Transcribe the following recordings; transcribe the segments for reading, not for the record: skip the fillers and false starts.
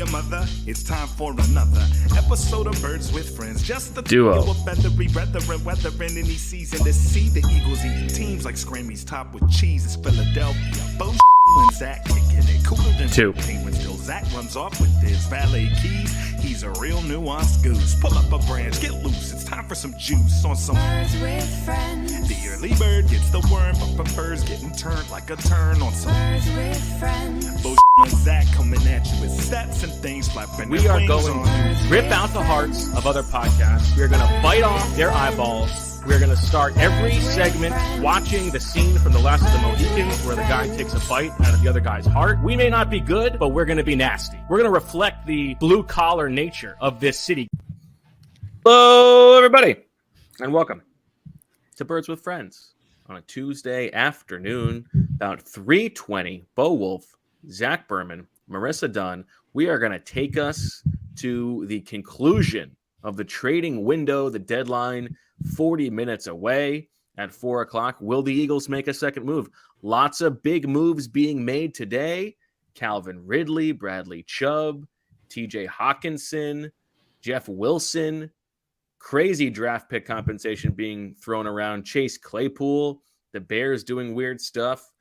your mother. It's time for another episode of Birds with Friends. Just the duo of feathery brethren, weathering any season to see the Eagles eating teams like Scrammy's top with cheese. It's Philadelphia. Bo and Zach kicking it cooler than two. When still Zach runs off with his valet keys. He's a real nuanced goose. Pull up a branch, get loose. It's time for some juice on some Birds with Friends. The early bird gets the worm, but prefers getting turned like a turn on some Birds with Friends. Bo and Zach coming at you with stats and things flapping. We are going to rip out the hearts of other podcasts. We are going to bite off their eyeballs. We're going to start every segment watching the scene from The Last of the Mohicans where the guy takes a bite out of the other guy's heart. We may not be good, but we're going to be nasty. We're going to reflect the blue-collar nature of this city. Hello, everybody, and welcome to Birds with Friends on a Tuesday afternoon, about 3:20. Bo Wulf, Zach Berman, Marissa Dunne. We are going to take us to the conclusion of the trading window, the deadline, 40 minutes away at 4 o'clock. Will the Eagles make a second move? Lots of big moves being made today. Calvin Ridley, Bradley Chubb, TJ Hawkinson, Jeff Wilson. Crazy draft pick compensation being thrown around. Chase Claypool, the Bears doing weird stuff.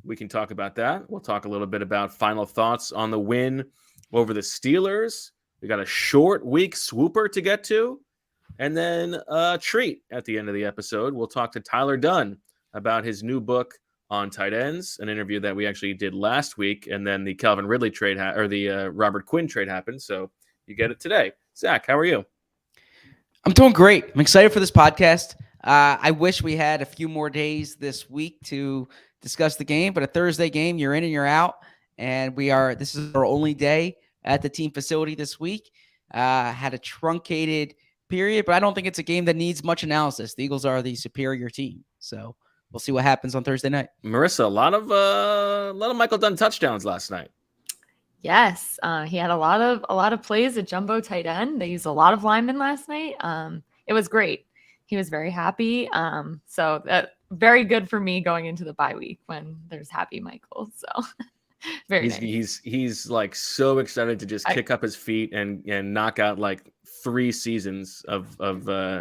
We can talk about that. We'll talk a little bit about final thoughts on the win over the Steelers. We got a short week swooper to get to. And then a treat at the end of the episode. We'll talk to Tyler Dunne about his new book on tight ends, an interview that we actually did last week. And then the Calvin Ridley trade or the Robert Quinn trade happened. So you get it today. Zach, how are you? I'm doing great. I'm excited for this podcast. I wish we had a few more days this week to discuss the game, but a Thursday game, you're in and you're out. And this is our only day at the team facility this week. Had a truncated period, but I don't think it's a game that needs much analysis. The Eagles are the superior team, so we'll see what happens on Thursday night. Marissa, a lot of Michael Dunn touchdowns last night. Yes, he had a lot of plays at jumbo tight end. They used a lot of linemen last night. It was great. He was very happy. So that very good for me going into the bye week when there's happy Michael. So very nice. He's like so excited to just kick up his feet and knock out like 3 seasons of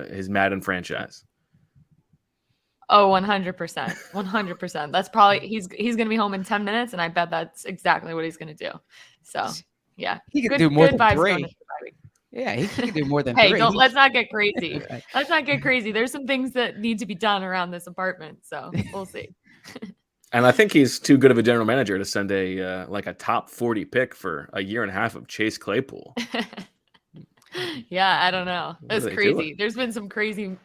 his Madden franchise. Oh, 100%. 100%. That's probably he's going to be home in 10 minutes, and I bet that's exactly what he's going to do. So, yeah. He could do more than 3. Yeah, he can do more than 3. Hey, let's not get crazy. Let's not get crazy. There's some things that need to be done around this apartment, so we'll see. And I think he's too good of a general manager to send a top 40 pick for a year and a half of Chase Claypool. Yeah, I don't know. It's crazy. There's been some crazy.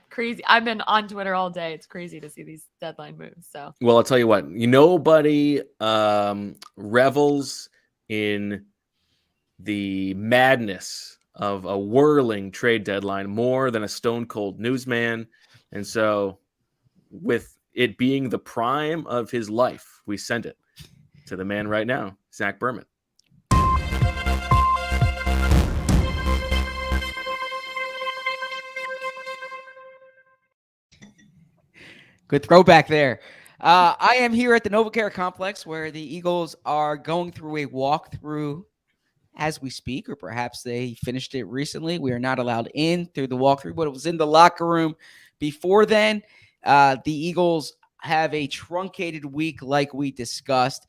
I've been on Twitter all day. It's crazy to see these deadline moves. So, well, I'll tell you what. Nobody revels in the madness of a whirling trade deadline more than a stone cold newsman. And so, with it being the prime of his life, we send it to the man right now, Zach Berman. Good throwback there. I am here at the NovaCare Complex where the Eagles are going through a walkthrough as we speak, or perhaps they finished it recently. We are not allowed in through the walkthrough, but it was in the locker room before then. The Eagles have a truncated week like we discussed.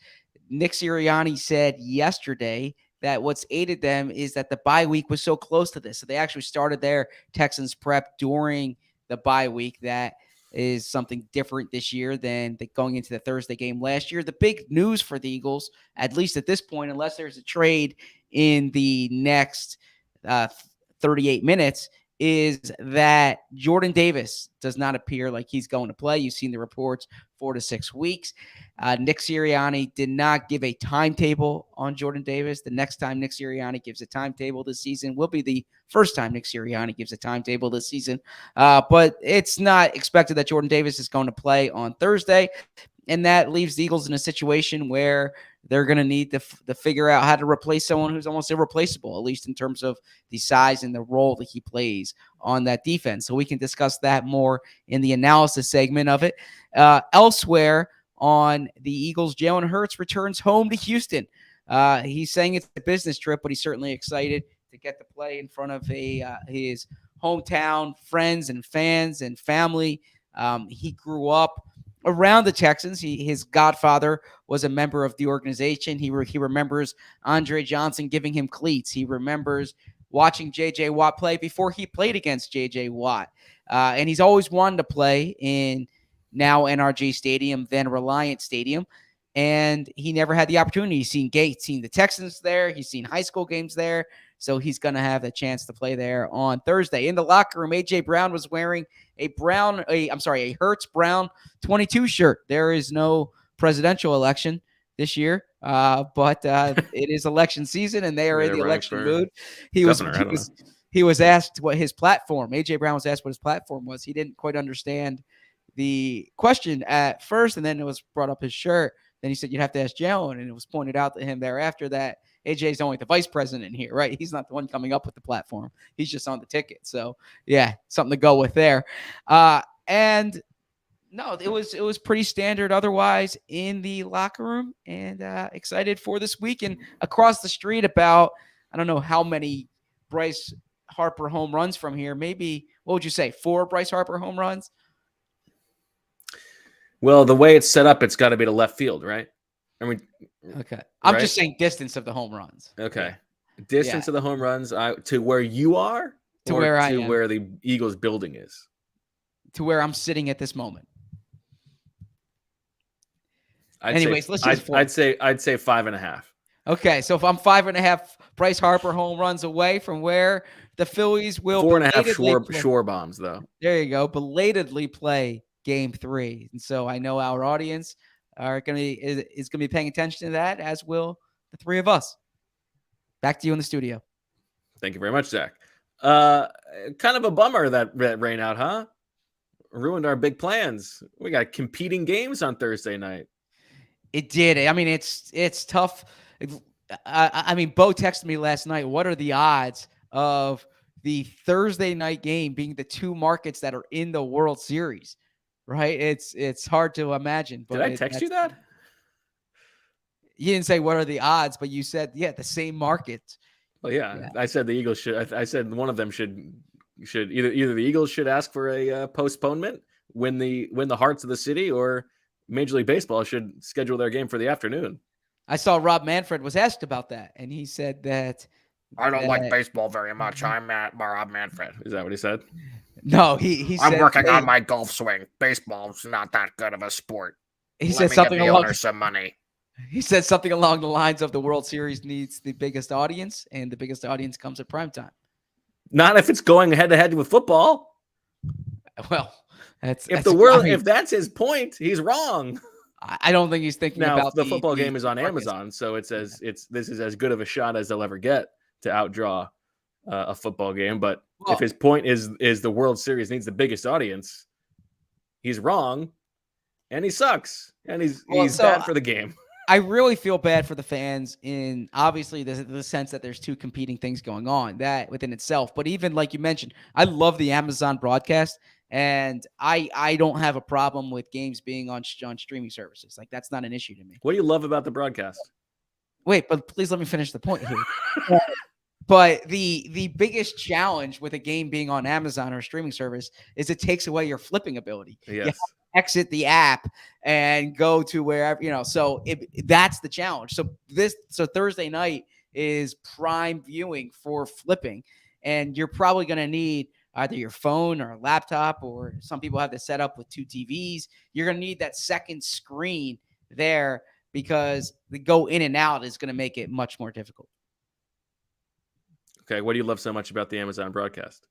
Nick Sirianni said yesterday that what's aided them is that the bye week was so close to this. So they actually started their Texans prep during the bye week. That is something different this year than going into the Thursday game last year. The big news for the Eagles, at least at this point, unless there's a trade in the next 38 minutes, is that Jordan Davis does not appear like he's going to play. You've seen the reports, 4 to 6 weeks. Nick Sirianni did not give a timetable on Jordan Davis. The next time Nick Sirianni gives a timetable this season will be the first time Nick Sirianni gives a timetable this season. But it's not expected that Jordan Davis is going to play on Thursday. And that leaves the Eagles in a situation where they're going to need to figure out how to replace someone who's almost irreplaceable, at least in terms of the size and the role that he plays on that defense. So we can discuss that more in the analysis segment of it. Elsewhere on the Eagles, Jalen Hurts returns home to Houston. He's saying it's a business trip, but he's certainly excited to get to play in front of his hometown friends and fans and family. He grew up around the Texans. His godfather was a member of the organization. He remembers Andre Johnson giving him cleats. He remembers watching J.J. Watt play before he played against J.J. Watt. And he's always wanted to play in now NRG Stadium, then Reliant Stadium. And he never had the opportunity. He's seen the Texans there. He's seen high school games there. So he's going to have the chance to play there on Thursday. In the locker room, A.J. Brown was wearing a Hertz Brown 22 shirt. There is no presidential election this year, but it is election season, and they are in the election mood. He was asked what his platform. A.J. Brown was asked what his platform was. He didn't quite understand the question at first, and then it was brought up his shirt. Then he said, you'd have to ask Jalen, and it was pointed out to him thereafter that AJ is only the vice president here, right? He's not the one coming up with the platform. He's just on the ticket. So, yeah, something to go with there. And no, it was pretty standard otherwise in the locker room, and excited for this week. And across the street about, I don't know how many Bryce Harper home runs from here. Maybe, what would you say, 4 Bryce Harper home runs? Well, the way it's set up, it's got to be to left field, right? I mean, okay. I'm just saying distance of the home runs. Okay. Yeah. Distance of the home runs to where you are? To where I am. To where the Eagles building is? To where I'm sitting at this moment. I'd say 5.5. Okay, so if I'm 5.5 Bryce Harper home runs away from where the Phillies will 4.5 shore bombs, though. There you go. Belatedly play Game 3. And so I know our audience is going to be paying attention to that, as will the 3 of us. Back to you in the studio. Thank you very much, Zach. Kind of a bummer that rain out, huh? Ruined our big plans. We got competing games on Thursday night. It did. I mean, it's tough. I mean, Bo texted me last night. What are the odds of the Thursday night game being the 2 markets that are in the World Series? Right? It's hard to imagine. But did I text you that? You didn't say what are the odds, but you said, the same market. Well, yeah. I said the Eagles should. I said one of them should either the Eagles should ask for a postponement, win the hearts of the city, or Major League Baseball should schedule their game for the afternoon. I saw Rob Manfred was asked about that, and he said that I don't like baseball very much. I'm Rob Manfred. Is that what he said? No, he said I'm working on my golf swing. Baseball's not that good of a sport. He said something along some money. He said something along the lines of the World Series needs the biggest audience, and the biggest audience comes at primetime. Not if it's going head to head with football. Well, if that's his point, he's wrong. I don't think he's thinking about the football game is on Amazon, so this is as good of a shot as they'll ever get to outdraw a football game. But if his point is the World Series needs the biggest audience, he's wrong, and he sucks, and he's bad for the game. I really feel bad for the fans in obviously the sense that there's 2 competing things going on, that within itself. But even like you mentioned, I love the Amazon broadcast, and I don't have a problem with games being on streaming services. Like, that's not an issue to me. What do you love about the broadcast? Wait, but please let me finish the point here. But the biggest challenge with a game being on Amazon or a streaming service is it takes away your flipping ability. Yes. You have to exit the app and go to wherever, so that's the challenge. So Thursday night is prime viewing for flipping, and you're probably going to need either your phone or a laptop, or some people have this set up with 2 TVs. You're going to need that second screen there, because the go in and out is going to make it much more difficult. Okay, what do you love so much about the Amazon broadcast?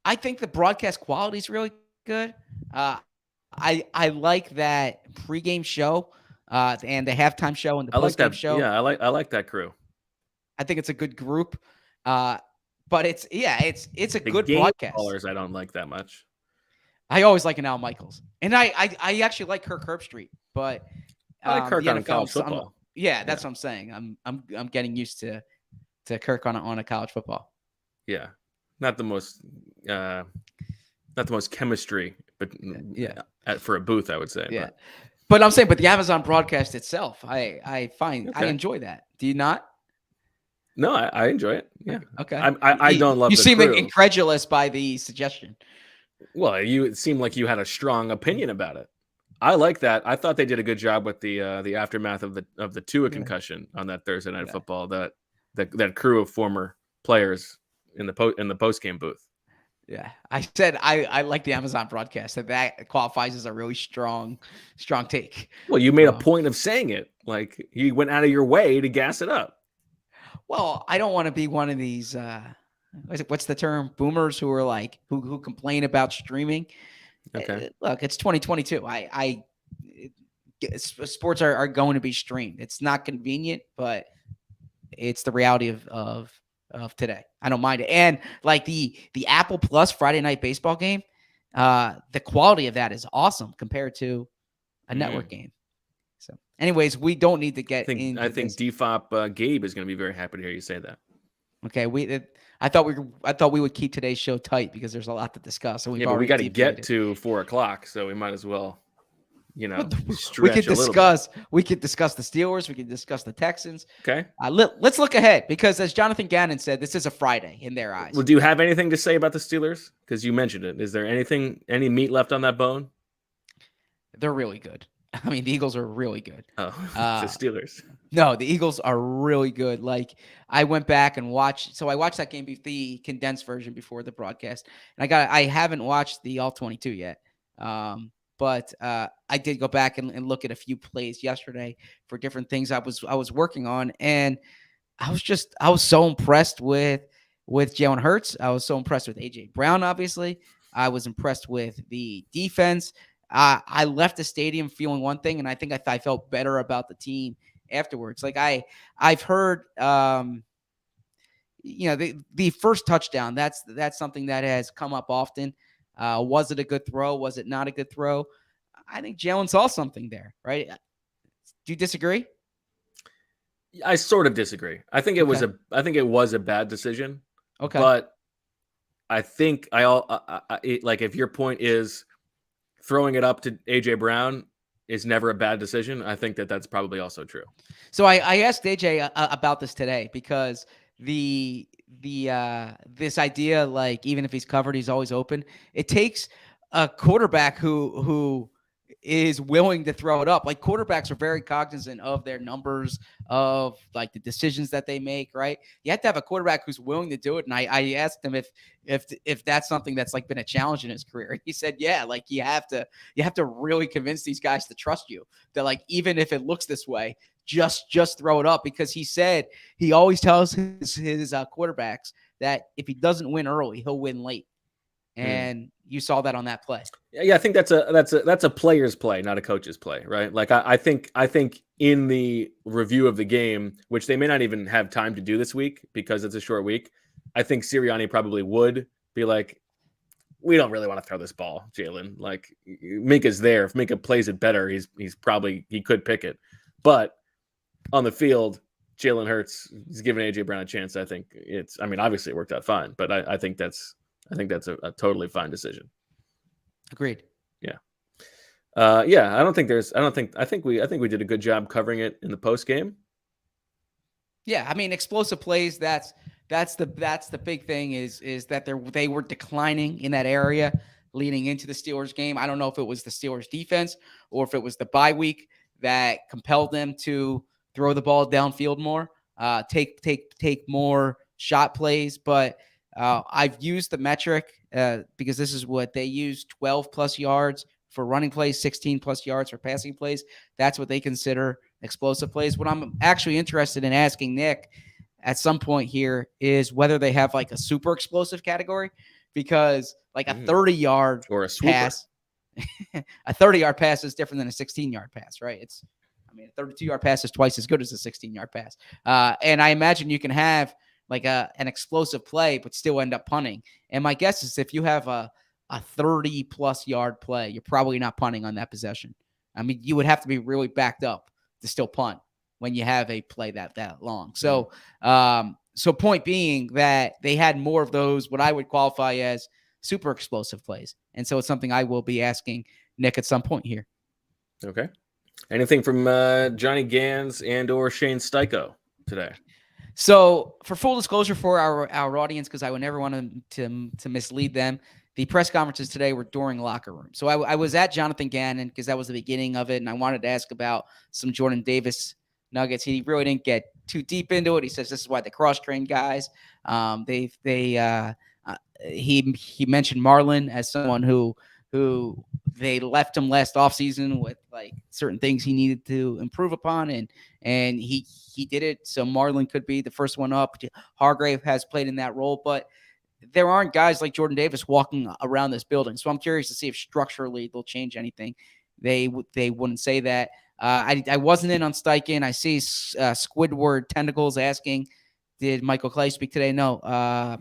I think the broadcast quality is really good. I like that pregame show and the halftime show and the postgame show. Yeah, I like that crew. I think it's a good group. But it's a good game broadcast. Callers I don't like that much. I always like an Al Michaels, and I actually like Kirk Herbstreit, but I like Kirk on college football. That's what I'm saying. I'm getting used to Kirk on a college football. Yeah, not the most chemistry, but for a booth, I would say. Yeah. But I'm saying, but the Amazon broadcast itself, I find I Okay. enjoy that. Do you not? No, I enjoy it. Yeah. Okay. I don't love You the seem crew. incredulous by the suggestion. Well, it seemed like you had a strong opinion about it. I like that. I thought they did a good job with the aftermath of the Tua concussion on that Thursday Night Football. That crew of former players in the post game booth. Yeah, I said I like the Amazon broadcast. That qualifies as a really strong take. Well, you made a point of saying it. Like you went out of your way to gas it up. Well, I don't want to be one of these. What's the term? Boomers who are like who complain about streaming. Okay. Look, it's 2022. Sports are going to be streamed. It's not convenient, but it's the reality of today. I don't mind it. And like the Apple Plus Friday Night Baseball game, the quality of that is awesome compared to a network game. So, anyways, we don't need to get into. I think DFOP Gabe is going to be very happy to hear you say that. Okay, I thought we would keep today's show tight because there's a lot to discuss. And but we got to get to 4:00, so we might as well, we could discuss the Steelers, we could discuss the Texans. Okay. Let's look ahead because as Jonathan Gannon said, this is a Friday in their eyes. Well, do you have anything to say about the Steelers? Because you mentioned it. Is there any meat left on that bone? They're really good. I mean, the Eagles are really good. Oh, the Steelers. No, the Eagles are really good. Like I went back and watched. So I watched that game, the condensed version before the broadcast, and I haven't watched the all 22 yet. But I did go back and look at a few plays yesterday for different things I was working on, and I was so impressed with Jalen Hurts. I was so impressed with AJ Brown. Obviously, I was impressed with the defense. I left the stadium feeling one thing, and I think I felt better about the team afterwards. Like I've heard, the first touchdown. That's something that has come up often. Was it a good throw? Was it not a good throw? I think Jalen saw something there, right? Do you disagree? I sort of disagree. I think it was a bad decision. Okay, but I think if your point is throwing it up to AJ Brown is never a bad decision, I think that's probably also true. So I asked AJ about this today because this idea, like even if he's covered, he's always open. It takes a quarterback who is willing to throw it up. Like quarterbacks are very cognizant of their numbers, of like the decisions that they make, right? You have to have a quarterback who's willing to do it. And I asked him if that's something that's like been a challenge in his career. He said, yeah, like you have to really convince these guys to trust you. That like, even if it looks this way, just throw it up, because he said he always tells his quarterbacks that if he doesn't win early, he'll win late. And you saw that on that play. Yeah, I think that's a player's play, not a coach's play, right? Like I think in the review of the game, which they may not even have time to do this week because it's a short week, I think Sirianni probably would be like, we don't really want to throw this ball, Jalen. Like Minka's there. If Minka plays it better, he could pick it. But on the field, Jalen Hurts is giving AJ Brown a chance. I think obviously it worked out fine, but I think that's a totally fine decision. Agreed. Yeah. I think we did a good job covering it in the post game. Yeah. I mean, explosive plays. That's the big thing is that they were declining in that area leading into the Steelers game. I don't know if it was the Steelers defense or if it was the bye week that compelled them to throw the ball downfield more, take more shot plays, but I've used the metric because this is what they use: 12 plus yards for running plays, 16 plus yards for passing plays. That's what they consider explosive plays. What I'm actually interested in asking Nick at some point here is whether they have like a super explosive category, because like a 30-yard or a pass, a 30-yard pass is different than a 16-yard pass, right? A 32-yard pass is twice as good as a 16-yard pass. And I imagine you can have like an explosive play, but still end up punting. And my guess is if you have a 30-plus yard play, you're probably not punting on that possession. I mean, you would have to be really backed up to still punt when you have a play that long. So, so point being that they had more of those, what I would qualify as super explosive plays. And so it's something I will be asking Nick at some point here. Okay. Anything from Johnny Gans and or Shane Steichen today? So, for full disclosure for our audience, because I would never want to mislead them, the press conferences today were during locker room. So I was at Jonathan Gannon because that was the beginning of it, and I wanted to ask about some Jordan Davis nuggets. He really didn't get too deep into it. He says this is why they cross-train guys. He mentioned Marlon as someone who they left him last offseason with like certain things he needed to improve upon, and he did it. So Marlon could be the first one up. Hargrave has played in that role, but there aren't guys like Jordan Davis walking around this building. So I'm curious to see if structurally they'll change anything. They wouldn't say that. I wasn't in on Steichen. I see Squidward Tentacles asking, did Michael Clay speak today? No.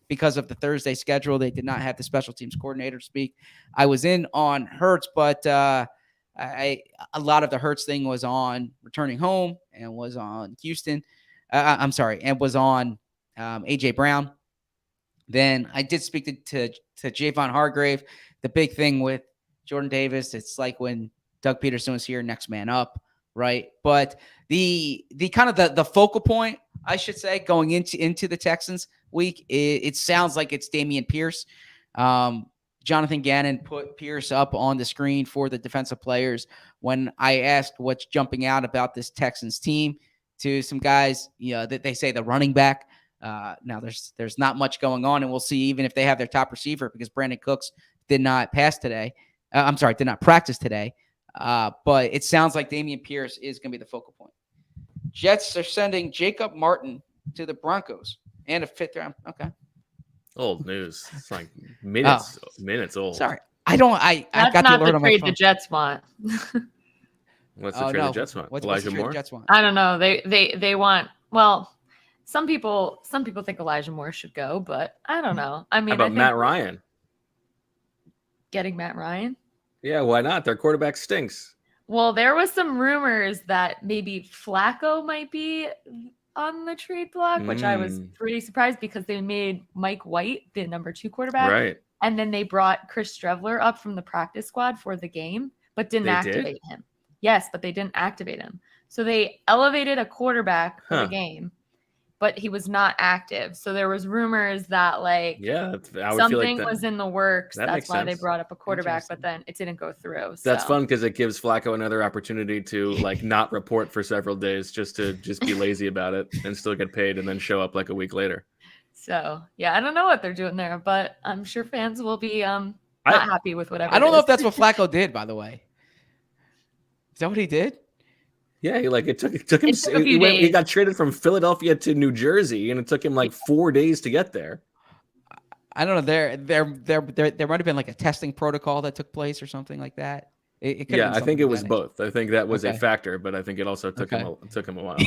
Because of the Thursday schedule, they did not have the special teams coordinator speak. I was in on Hurts, but a lot of the Hurts thing was on returning home and was on Houston. And was on A.J. Brown. Then I did speak to Javon Hargrave. The big thing with Jordan Davis, it's like when Doug Peterson was here, next man up, right? But the kind of the focal point, I should say, going into the Texans week, it sounds like it's Dameon Pierce. Jonathan Gannon put Pierce up on the screen for the defensive players when I asked what's jumping out about this Texans team to some guys, that they say the running back. Now there's not much going on, and we'll see even if they have their top receiver, because Brandon Cooks did not practice today. But it sounds like Dameon Pierce is going to be the focal point. Jets are sending Jacob Martin to the Broncos and a 5th round. Okay. Old news. It's like minutes old. Sorry. I've got the alert on my phone. The Jets want. What's the trade the Jets want? Elijah Moore? I don't know. They want, well, some people think Elijah Moore should go, but I don't know. I mean, how about Matt Ryan? Getting Matt Ryan? Yeah, why not? Their quarterback stinks. Well, there was some rumors that maybe Flacco might be on the trade block, which I was pretty surprised because they made Mike White the number 2 quarterback. Right. And then they brought Chris Streveler up from the practice squad for the game, but didn't activate him. Yes, but they didn't activate him. So they elevated a quarterback for the game, but he was not active. So there was rumors that something was in the works. That's why they brought up a quarterback, but then it didn't go through. That's fun because it gives Flacco another opportunity to not report for several days, just to be lazy about it and still get paid and then show up like a week later. So yeah, I don't know what they're doing there, but I'm sure fans will be not happy with whatever. I don't know if that's what Flacco did, by the way. Is that what he did? Yeah, it took him. He got traded from Philadelphia to New Jersey, and it took him 4 days to get there. I don't know. There might have been a testing protocol that took place or something like that. I think it was both. I think that was a factor, but I think it also took him a while.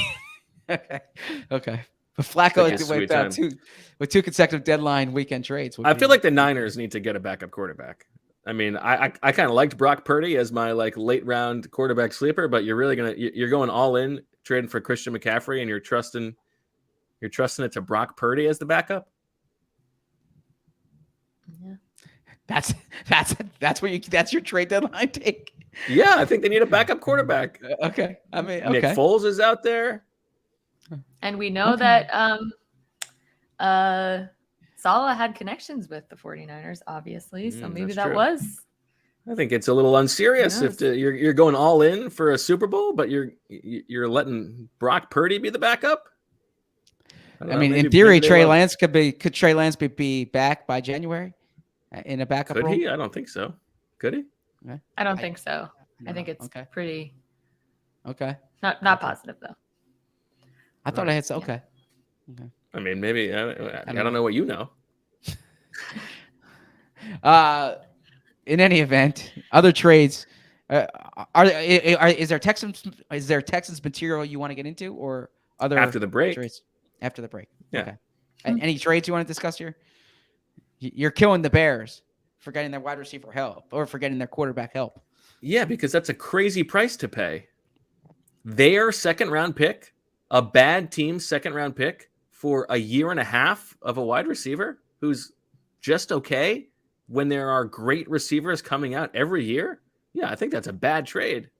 Okay. But Flacco went out with 2 consecutive deadline weekend trades. I feel like the Niners need to get a backup quarterback. I mean, I kind of liked Brock Purdy as my late round quarterback sleeper, but you're going all in trading for Christian McCaffrey, and you're trusting it to Brock Purdy as the backup. Yeah, that's your trade deadline take. Yeah, I think they need a backup quarterback. Okay, I mean, Nick Foles is out there, and we know that Saleh had connections with the 49ers, obviously, so maybe that was. I think it's a little unserious if you're going all in for a Super Bowl, but you're letting Brock Purdy be the backup. I mean, in theory, Trey Lance could Trey Lance be back by January in a backup role? Could he? I don't think so. Could he? Okay. I don't think so. I think it's pretty. Okay. Not positive though. I thought I had okay. I mean, maybe I don't know what you know. In any event, other trades. Is there Texans material you want to get into, or other after the break? Trades? After the break. Yeah. Okay. Any trades you want to discuss here? You're killing the Bears for getting their wide receiver help or for getting their quarterback help. Yeah, because that's a crazy price to pay. Their second-round pick, a bad team's second-round pick, for a year and a half of a wide receiver who's just okay when there are great receivers coming out every year. Yeah, I think that's a bad trade.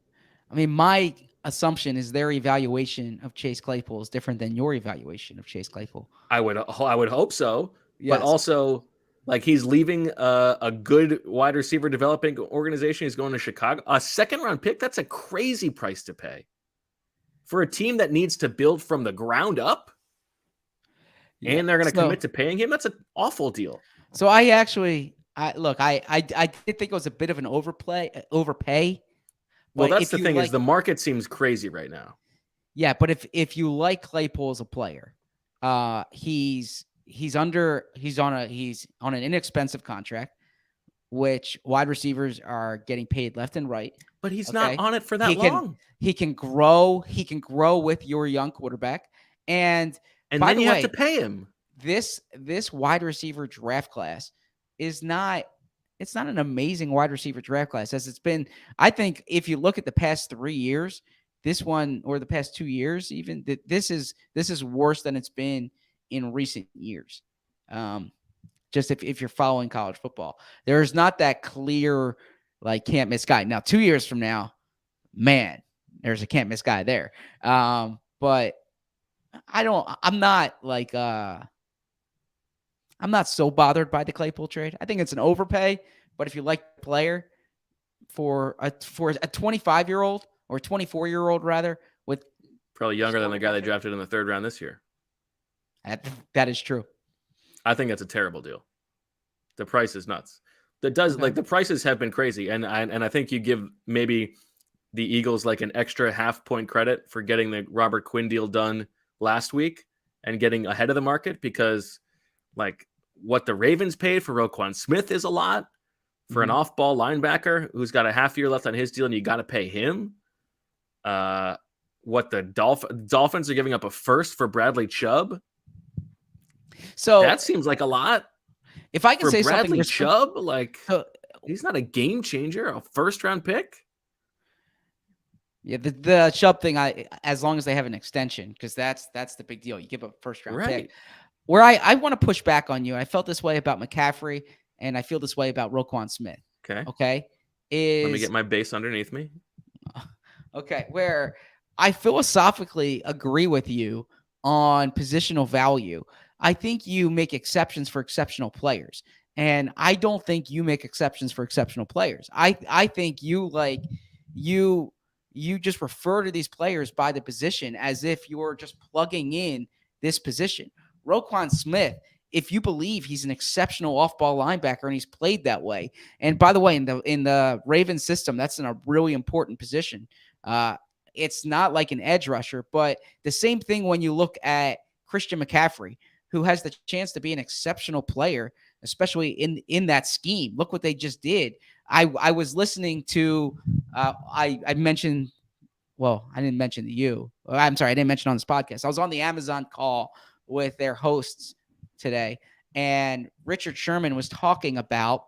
I mean, my assumption is their evaluation of Chase Claypool is different than your evaluation of Chase Claypool. I would hope so, but Yes. also like he's leaving a good wide receiver developing organization. He's going to Chicago. A second round pick, that's a crazy price to pay for a team that needs to build from the ground up. Yeah. And they're going to commit to paying him. That's an awful deal. So I did think it was a bit of an overpay. Well, that's the thing is the market seems crazy right now. Yeah, but if you like Claypool as a player, he's on an inexpensive contract, which wide receivers are getting paid left and right. But he's not on it for that long. He can grow with your young quarterback, and then you have to pay him. This wide receiver draft class is not. It's not an amazing wide receiver draft class as it's been. I think if you look at the past 3 years, this one or the past 2 years, even this is worse than it's been in recent years. Just if you're following college football, there's not that clear like can't miss guy. Now 2 years from now, man, there's a can't miss guy there. But I'm not so bothered by the Claypool trade. I think it's an overpay, but if you like the player for a 25-year-old or 24-year-old rather, with probably younger than the guy they drafted in the 3rd round this year. That is true. I think that's a terrible deal. The price is nuts. The prices have been crazy, and I think you give maybe the Eagles like an extra half point credit for getting the Robert Quinn deal done last week and getting ahead of the market because like what the Ravens paid for Roquan Smith is a lot for an off-ball linebacker who's got a half year left on his deal and you got to pay him. What the Dolphins are giving up a first for Bradley Chubb. So that seems like a lot. If I can say Bradley something, Chubb, he's not a game changer, a first-round pick. Yeah, the Chubb thing, as long as they have an extension, because that's the big deal. You give up a first-round pick. Where I want to push back on you, I felt this way about McCaffrey, and I feel this way about Roquan Smith. Okay. Let me get my base underneath me. Okay, where I philosophically agree with you on positional value. I think you make exceptions for exceptional players, and I don't think you make exceptions for exceptional players. I think you just refer to these players by the position as if you're just plugging in this position. Roquan Smith, if you believe he's an exceptional off-ball linebacker and he's played that way, and by the way, in the Ravens system, that's in a really important position. It's not like an edge rusher, but the same thing when you look at Christian McCaffrey, who has the chance to be an exceptional player, especially in that scheme. Look what they just did. I was listening to I mentioned, well, I didn't mention to you. I'm sorry, I didn't mention on this podcast. I was on the Amazon call with their hosts today, and Richard Sherman was talking about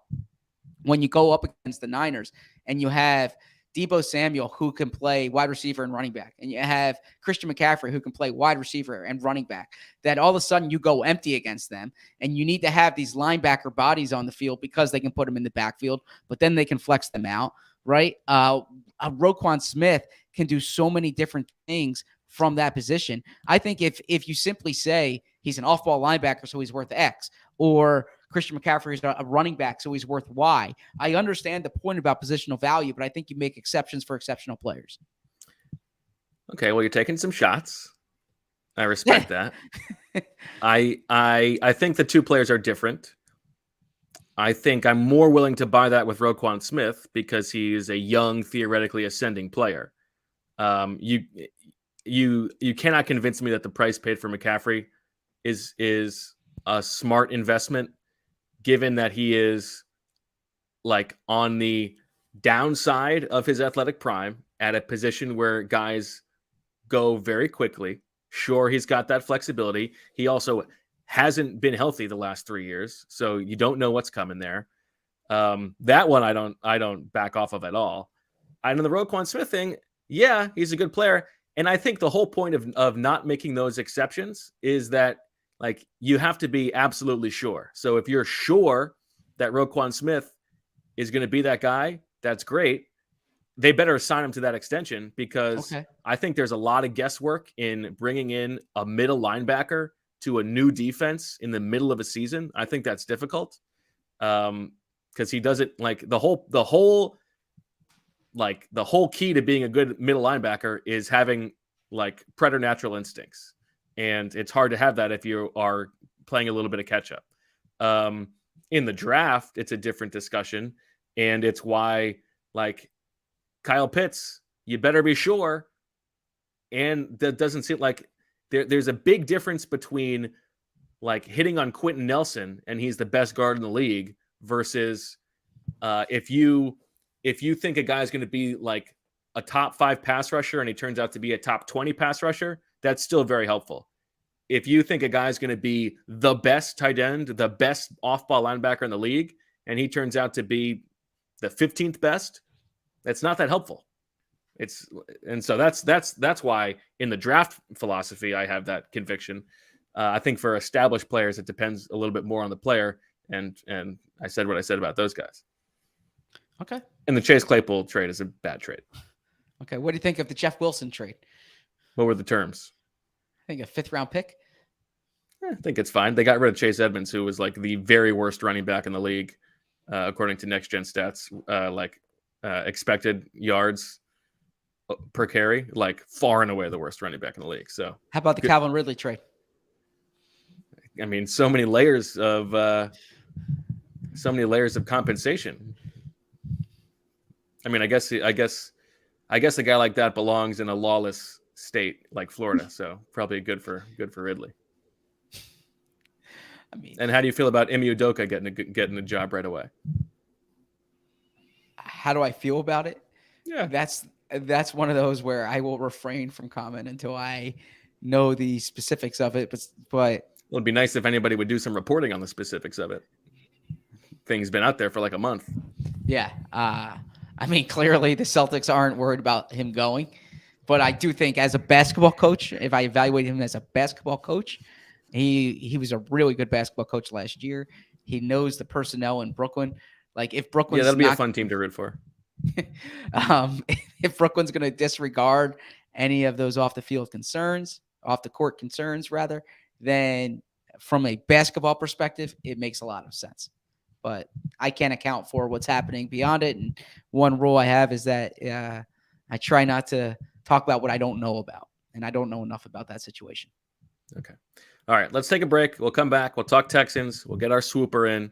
when you go up against the Niners and you have Deebo Samuel, who can play wide receiver and running back, and you have Christian McCaffrey, who can play wide receiver and running back, that all of a sudden you go empty against them, and you need to have these linebacker bodies on the field because they can put them in the backfield, but then they can flex them out, right? Roquan Smith can do so many different things from that position. I think if you simply say he's an off-ball linebacker, so he's worth X, or Christian McCaffrey is a running back, so he's worth Y. I understand the point about positional value, but I think you make exceptions for exceptional players. Okay, well, you're taking some shots. I respect that. I think the two players are different. I think I'm more willing to buy that with Roquan Smith because he is a young, theoretically ascending player. You cannot convince me that the price paid for McCaffrey is a smart investment, given that he is like on the downside of his athletic prime at a position where guys go very quickly. Sure, he's got that flexibility. He also hasn't been healthy the last 3 years, so you don't know what's coming there. That one I don't back off of at all. And on the Roquan Smith thing, yeah, he's a good player. And I think the whole point of not making those exceptions is that like you have to be absolutely sure. So if you're sure that Roquan Smith is going to be that guy, that's great. they better assign him to that extension because Okay. I think there's a lot of guesswork in bringing in a middle linebacker to a new defense in the middle of a season. I think that's difficult because he doesn't like the whole key to being a good middle linebacker is having like preternatural instincts, and it's hard to have that if you are playing a little bit of catch up. In the draft, it's a different discussion, and it's why like Kyle Pitts, you better be sure. And that doesn't seem like there's a big difference between like hitting on Quentin Nelson and he's the best guard in the league versus if you think a guy's going to be like a top 5 pass rusher and he turns out to be a top 20 pass rusher, that's still very helpful. If you think a guy's going to be the best tight end, the best off-ball linebacker in the league, and he turns out to be the 15th best, that's not that helpful. So that's why in the draft philosophy I have that conviction. I think for established players it depends a little bit more on the player, and I said what I said about those guys. Okay. And the Chase Claypool trade is a bad trade. Okay. What do you think of the Jeff Wilson trade? What were the terms? I think a 5th round pick. I think it's fine. They got rid of Chase Edmonds, who was like the very worst running back in the league, according to Next Gen Stats, expected yards per carry, like far and away the worst running back in the league. So How about the Calvin Ridley trade? I mean, so many layers of compensation. I mean, I guess a guy like that belongs in a lawless state like Florida. So probably good for Ridley. I mean, and how do you feel about Emi Udoka getting a job right away? How do I feel about it? Yeah, that's one of those where I will refrain from comment until I know the specifics of it. But it'd be nice if anybody would do some reporting on the specifics of it. Thing's been out there for like a month. Yeah. I mean, clearly the Celtics aren't worried about him going, but I do think as a basketball coach, if I evaluate him as a basketball coach, he was a really good basketball coach last year. He knows the personnel in Brooklyn. Like if Brooklyn's that'll be a fun team to root for. If Brooklyn's going to disregard any of those off the court concerns rather, then from a basketball perspective, it makes a lot of sense. But I can't account for what's happening beyond it. And one rule I have is that I try not to talk about what I don't know about, and I don't know enough about that situation. Okay. All right, let's take a break. We'll come back. We'll talk Texans. We'll get our swooper in,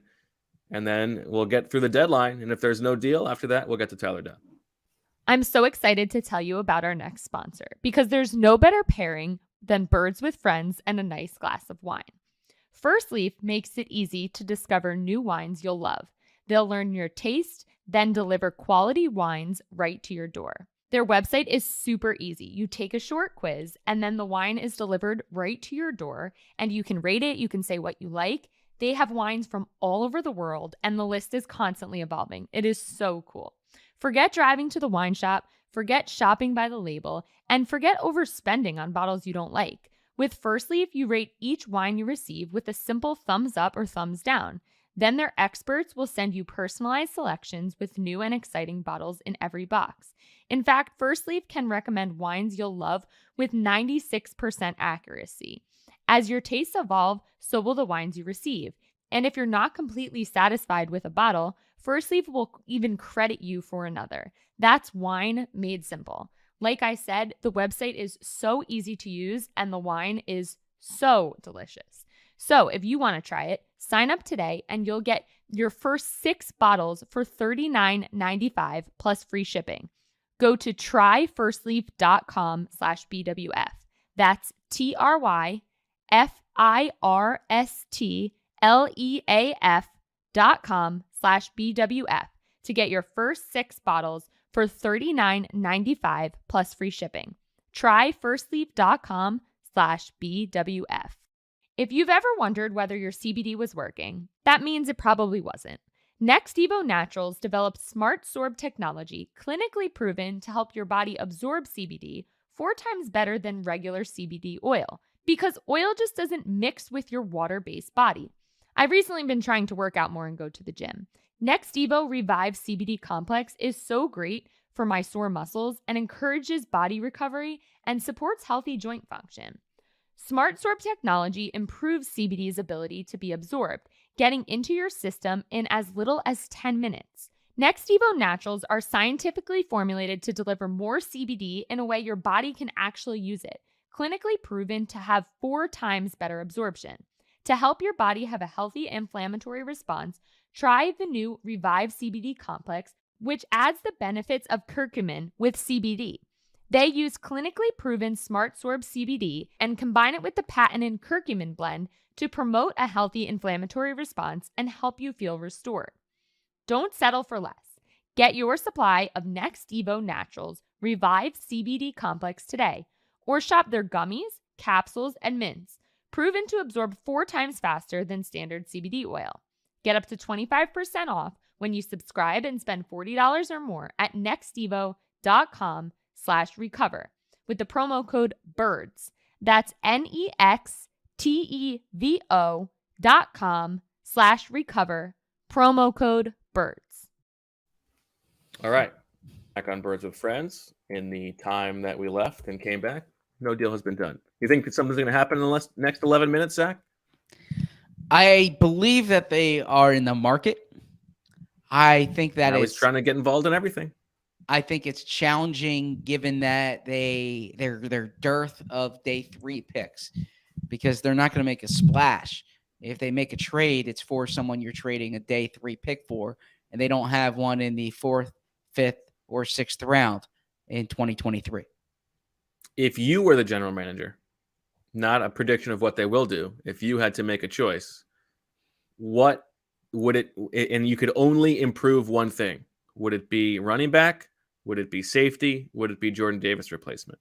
and then we'll get through the deadline. And if there's no deal after that, we'll get to Tyler Dunne. I'm so excited to tell you about our next sponsor because there's no better pairing than birds with friends and a nice glass of wine. First Leaf makes it easy to discover new wines you'll love. They'll learn your taste, then deliver quality wines right to your door. Their website is super easy. You take a short quiz, and then the wine is delivered right to your door, and you can rate it. You can say what you like. They have wines from all over the world, and the list is constantly evolving. It is so cool. Forget driving to the wine shop, forget shopping by the label, and forget overspending on bottles you don't like. With First Leaf, you rate each wine you receive with a simple thumbs up or thumbs down. Then their experts will send you personalized selections with new and exciting bottles in every box. In fact, First Leaf can recommend wines you'll love with 96% accuracy. As your tastes evolve, so will the wines you receive. And if you're not completely satisfied with a bottle, First Leaf will even credit you for another. That's wine made simple. Like I said, the website is so easy to use and the wine is so delicious. So if you want to try it, sign up today and you'll get your first 6 bottles for $39.95 plus free shipping. Go to tryfirstleaf.com/BWF. That's tryfirstleaf.com/BWF to get your first 6 bottles for $39.95 plus free shipping. Tryfirstleaf.com/BWF. If you've ever wondered whether your CBD was working, that means it probably wasn't. Next Evo Naturals developed smart sorb technology clinically proven to help your body absorb CBD 4 times better than regular CBD oil, because oil just doesn't mix with your water-based body. I've recently been trying to work out more and go to the gym. Next Evo Revive CBD Complex is so great for my sore muscles and encourages body recovery and supports healthy joint function. SmartSorb technology improves CBD's ability to be absorbed, getting into your system in as little as 10 minutes. Next Evo Naturals are scientifically formulated to deliver more CBD in a way your body can actually use it, clinically proven to have 4 times better absorption. To help your body have a healthy inflammatory response, try the new Revive CBD Complex, which adds the benefits of curcumin with CBD. They use clinically proven SmartSorb CBD and combine it with the patented curcumin blend to promote a healthy inflammatory response and help you feel restored. Don't settle for less. Get your supply of Next Evo Naturals Revive CBD Complex today, or shop their gummies, capsules, and mints, proven to absorb 4 times faster than standard CBD oil. Get up to 25% off when you subscribe and spend $40 or more at nextevo.com/recover with the promo code BIRDS. That's nextevo.com/recover, promo code BIRDS. All right. Back on Birds with Friends in the time that we left and came back. No deal has been done. You think something's going to happen in the next 11 minutes, Zach? I believe that they are in the market. I think that I was trying to get involved in everything. I think it's challenging given that their dearth of day 3 picks, because they're not going to make a splash. If they make a trade, it's for someone you're trading a day 3 pick for, and they don't have one in the 4th, 5th, or 6th round in 2023. If you were the general manager, not a prediction of what they will do, if you had to make a choice, what would it, and you could only improve one thing, would it be running back? Would it be safety? Would it be Jordan Davis replacement?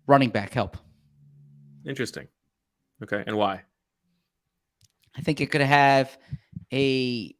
Running back help. Interesting. Okay. And why? I think it could have a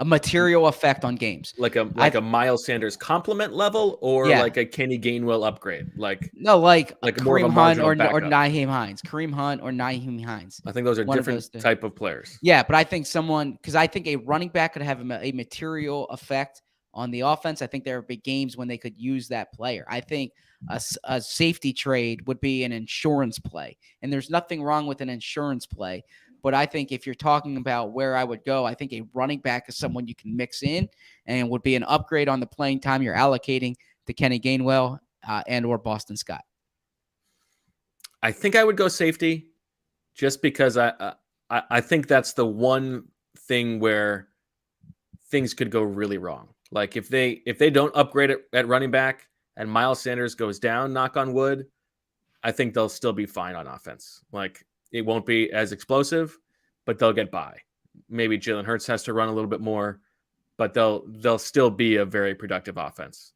material effect on games. Like a Miles Sanders complement level, or like a Kenny Gainwell upgrade? Like Kareem Hunt or Nyheim Hines. Kareem Hunt or Nyheim Hines. I think those are different type of players. Yeah, but I think I think a running back could have a material effect on the offense. I think there are big games when they could use that player. I think a safety trade would be an insurance play, and there's nothing wrong with an insurance play. But I think if you're talking about where I would go, I think a running back is someone you can mix in and would be an upgrade on the playing time you're allocating to Kenny Gainwell and or Boston Scott. I think I would go safety, just because I think that's the one thing where things could go really wrong. Like if they don't upgrade it at running back and Miles Sanders goes down, knock on wood, I think they'll still be fine on offense. Like it won't be as explosive, but they'll get by. Maybe Jalen Hurts has to run a little bit more, but they'll still be a very productive offense.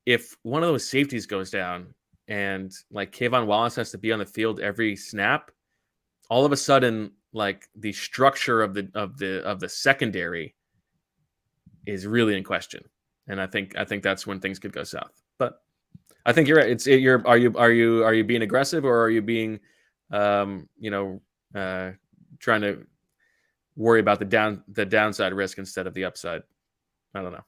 If one of those safeties goes down and like Kayvon Wallace has to be on the field every snap, all of a sudden, like the structure of the secondary is really in question. And I think that's when things could go south. But I think you're right. Are you being aggressive, or are you being trying to worry about the downside risk instead of the upside? I don't know.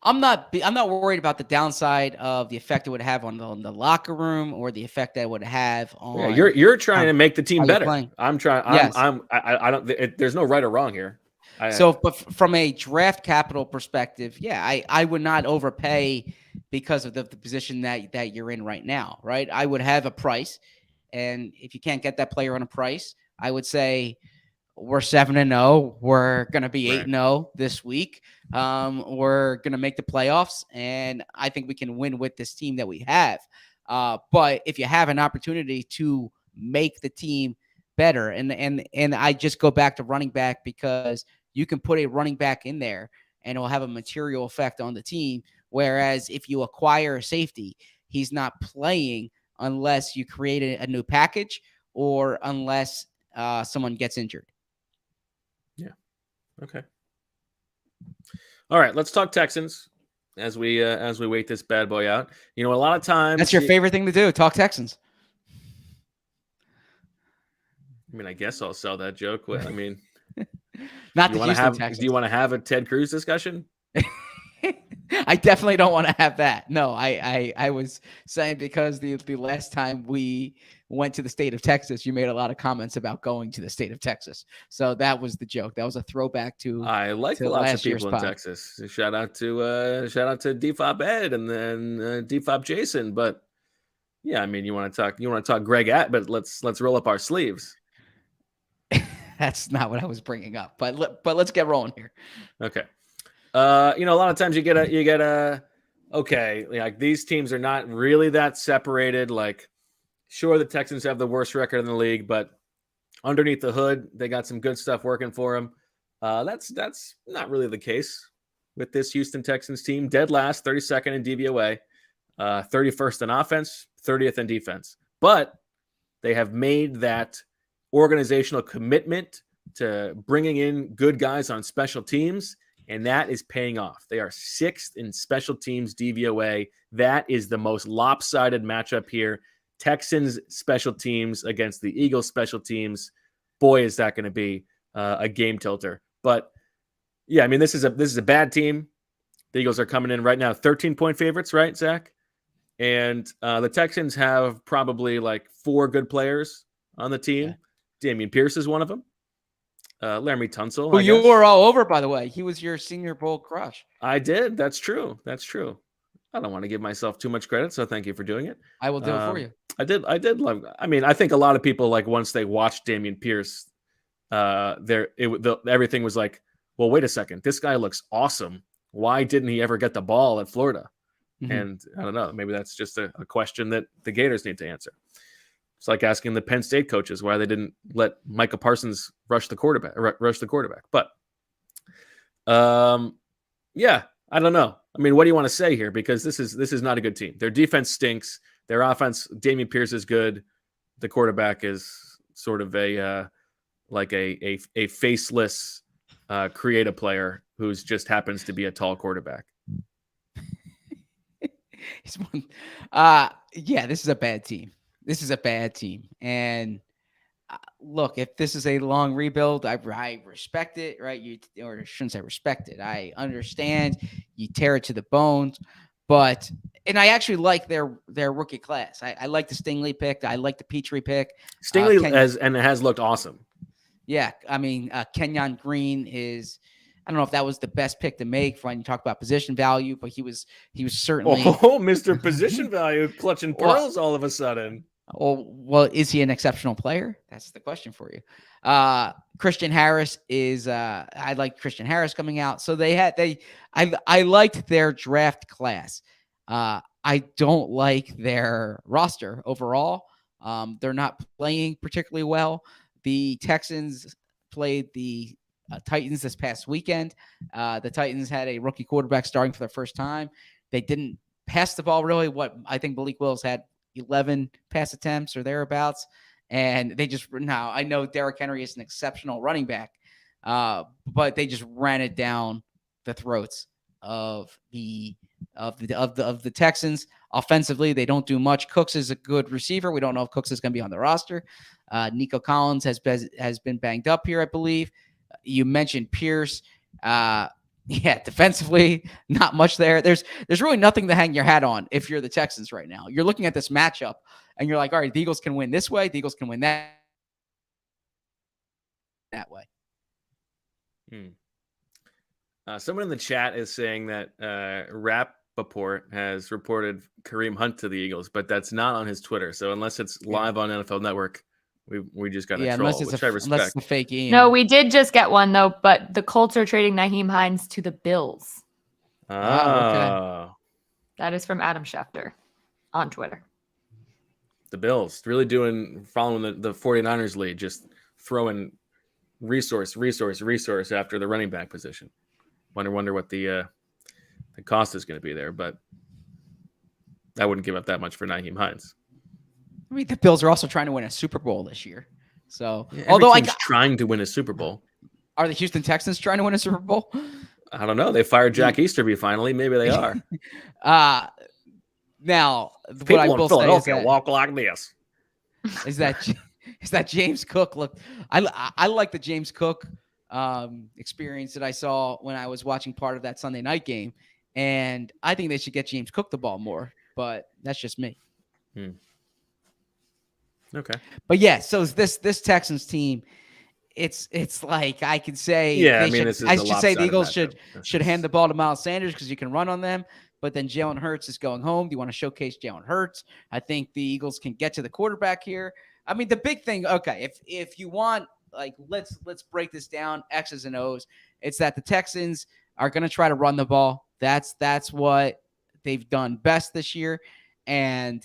I'm not worried about the downside of the effect it would have on the locker room, or the effect that it would have on. Yeah, you're trying to make the team better. I'm trying. Yes. I don't. There's no right or wrong here. But from a draft capital perspective, yeah, I would not overpay because of the position that you're in right now, right? I would have a price, and if you can't get that player on a price, I would say we're 7-0. We're going to be 8-0 this week. We're going to make the playoffs, and I think we can win with this team that we have. But if you have an opportunity to make the team better, and I just go back to running back, because you can put a running back in there and it will have a material effect on the team. Whereas if you acquire a safety, he's not playing unless you create a new package, or unless someone gets injured. Yeah. Okay. All right. Let's talk Texans as we wait this bad boy out. You know, a lot of times that's your favorite thing to do. Talk Texans. I mean, I guess I'll sell that joke. I mean, Not Do the you Houston Texans. Do you want to have a Ted Cruz discussion? I definitely don't want to have that. No, I was saying because the last time we went to the state of Texas, you made a lot of comments about going to the state of Texas. So that was the joke. That was a throwback to I like to lots of last year's people in pod. Texas. Shout out to DFOB Ed and then DFOB Jason. But yeah, I mean, you want to talk Greg but let's roll up our sleeves. That's not what I was bringing up, but let's get rolling here. Okay. A lot of times you get a okay, like these teams are not really that separated. Like, sure, the Texans have the worst record in the league, but underneath the hood, they got some good stuff working for them. That's not really the case with this Houston Texans team. Dead last, 32nd in DVOA, 31st in offense, 30th in defense. But they have made that organizational commitment to bringing in good guys on special teams, and that is paying off. They are 6th in special teams DVOA. That is the most lopsided matchup here. Texans special teams against the Eagles special teams. Boy, is that going to be a game tilter. But yeah, I mean, this is a bad team. The Eagles are coming in right now 13-point favorites, right, Zach? And the Texans have probably like 4 good players on the team. Yeah. Dameon Pierce is one of them. Laramie Tunsil, who you were all over, by the way. He was your Senior Bowl crush. I did. That's true. I don't want to give myself too much credit, so thank you for doing it. I will do it for you. I did love. I mean, I think a lot of people, like, once they watched Dameon Pierce, everything was like, well, wait a second, this guy looks awesome. Why didn't he ever get the ball at Florida? Mm-hmm. And I don't know. Maybe that's just a question that the Gators need to answer. It's like asking the Penn State coaches why they didn't let Micah Parsons rush the quarterback. But, yeah, I don't know. I mean, what do you want to say here? Because this is not a good team. Their defense stinks. Their offense, Dameon Pierce is good. The quarterback is sort of a faceless creative player who's just happens to be a tall quarterback. Yeah, this is a bad team. And look, if this is a long rebuild, I respect it, right? Or I shouldn't say respect it. I understand you tear it to the bones, and I actually like their rookie class. I like the Stingley pick. I like the Petrie pick. Stingley has looked awesome. Yeah, I mean, Kenyon Green is. I don't know if that was the best pick to make when you talk about position value, but he was certainly Mr. Position Value clutching pearls all of a sudden. Well, is he an exceptional player? That's the question for you. Christian Harris is. I like Christian Harris coming out. So I liked their draft class. I don't like their roster overall. They're not playing particularly well. The Texans played the Titans this past weekend. The Titans had a rookie quarterback starting for the first time. They didn't pass the ball really. I think Malik Willis had 11 pass attempts or thereabouts. And I know Derrick Henry is an exceptional running back, but they just ran it down the throats of the Texans. Offensively, they don't do much. Cooks is a good receiver. We don't know if Cooks is going to be on the roster. Nico Collins has been banged up here, I believe. You mentioned Pierce. Defensively, not much there. There's really nothing to hang your hat on if you're the Texans right now. You're looking at this matchup, and you're like, all right, the Eagles can win this way. The Eagles can win that way. Someone in the chat is saying that Rappaport has reported Kareem Hunt to the Eagles, but that's not on his Twitter. So unless it's live on NFL Network, we just got to troll, which I respect. Unless it's a fake email. No, we did just get one, though, but the Colts are trading Nyheim Hines to the Bills. Okay. That is from Adam Schefter on Twitter. The Bills really following the 49ers lead, just throwing resource after the running back position. Wonder what the cost is going to be there, but I wouldn't give up that much for Nyheim Hines. I mean, the Bills are also trying to win a Super Bowl this year. So, although trying to win a Super Bowl, are the Houston Texans trying to win a Super Bowl? I don't know. They fired Jack Easterby finally. Maybe they are. Now, people what I will in Philadelphia say is walk like this. Is that James Cook? Look, I like the James Cook experience that I saw when I was watching part of that Sunday night game. And I think they should get James Cook the ball more, but that's just me. Okay. But yeah, so this Texans team, it's like I could say, Yeah, I should say the Eagles should hand the ball to Miles Sanders because you can run on them. But then Jalen Hurts is going home. Do you want to showcase Jalen Hurts? I think the Eagles can get to the quarterback here. I mean, the big thing, okay, if you want, like, let's break this down, X's and O's. It's that the Texans are going to try to run the ball. That's what they've done best this year. And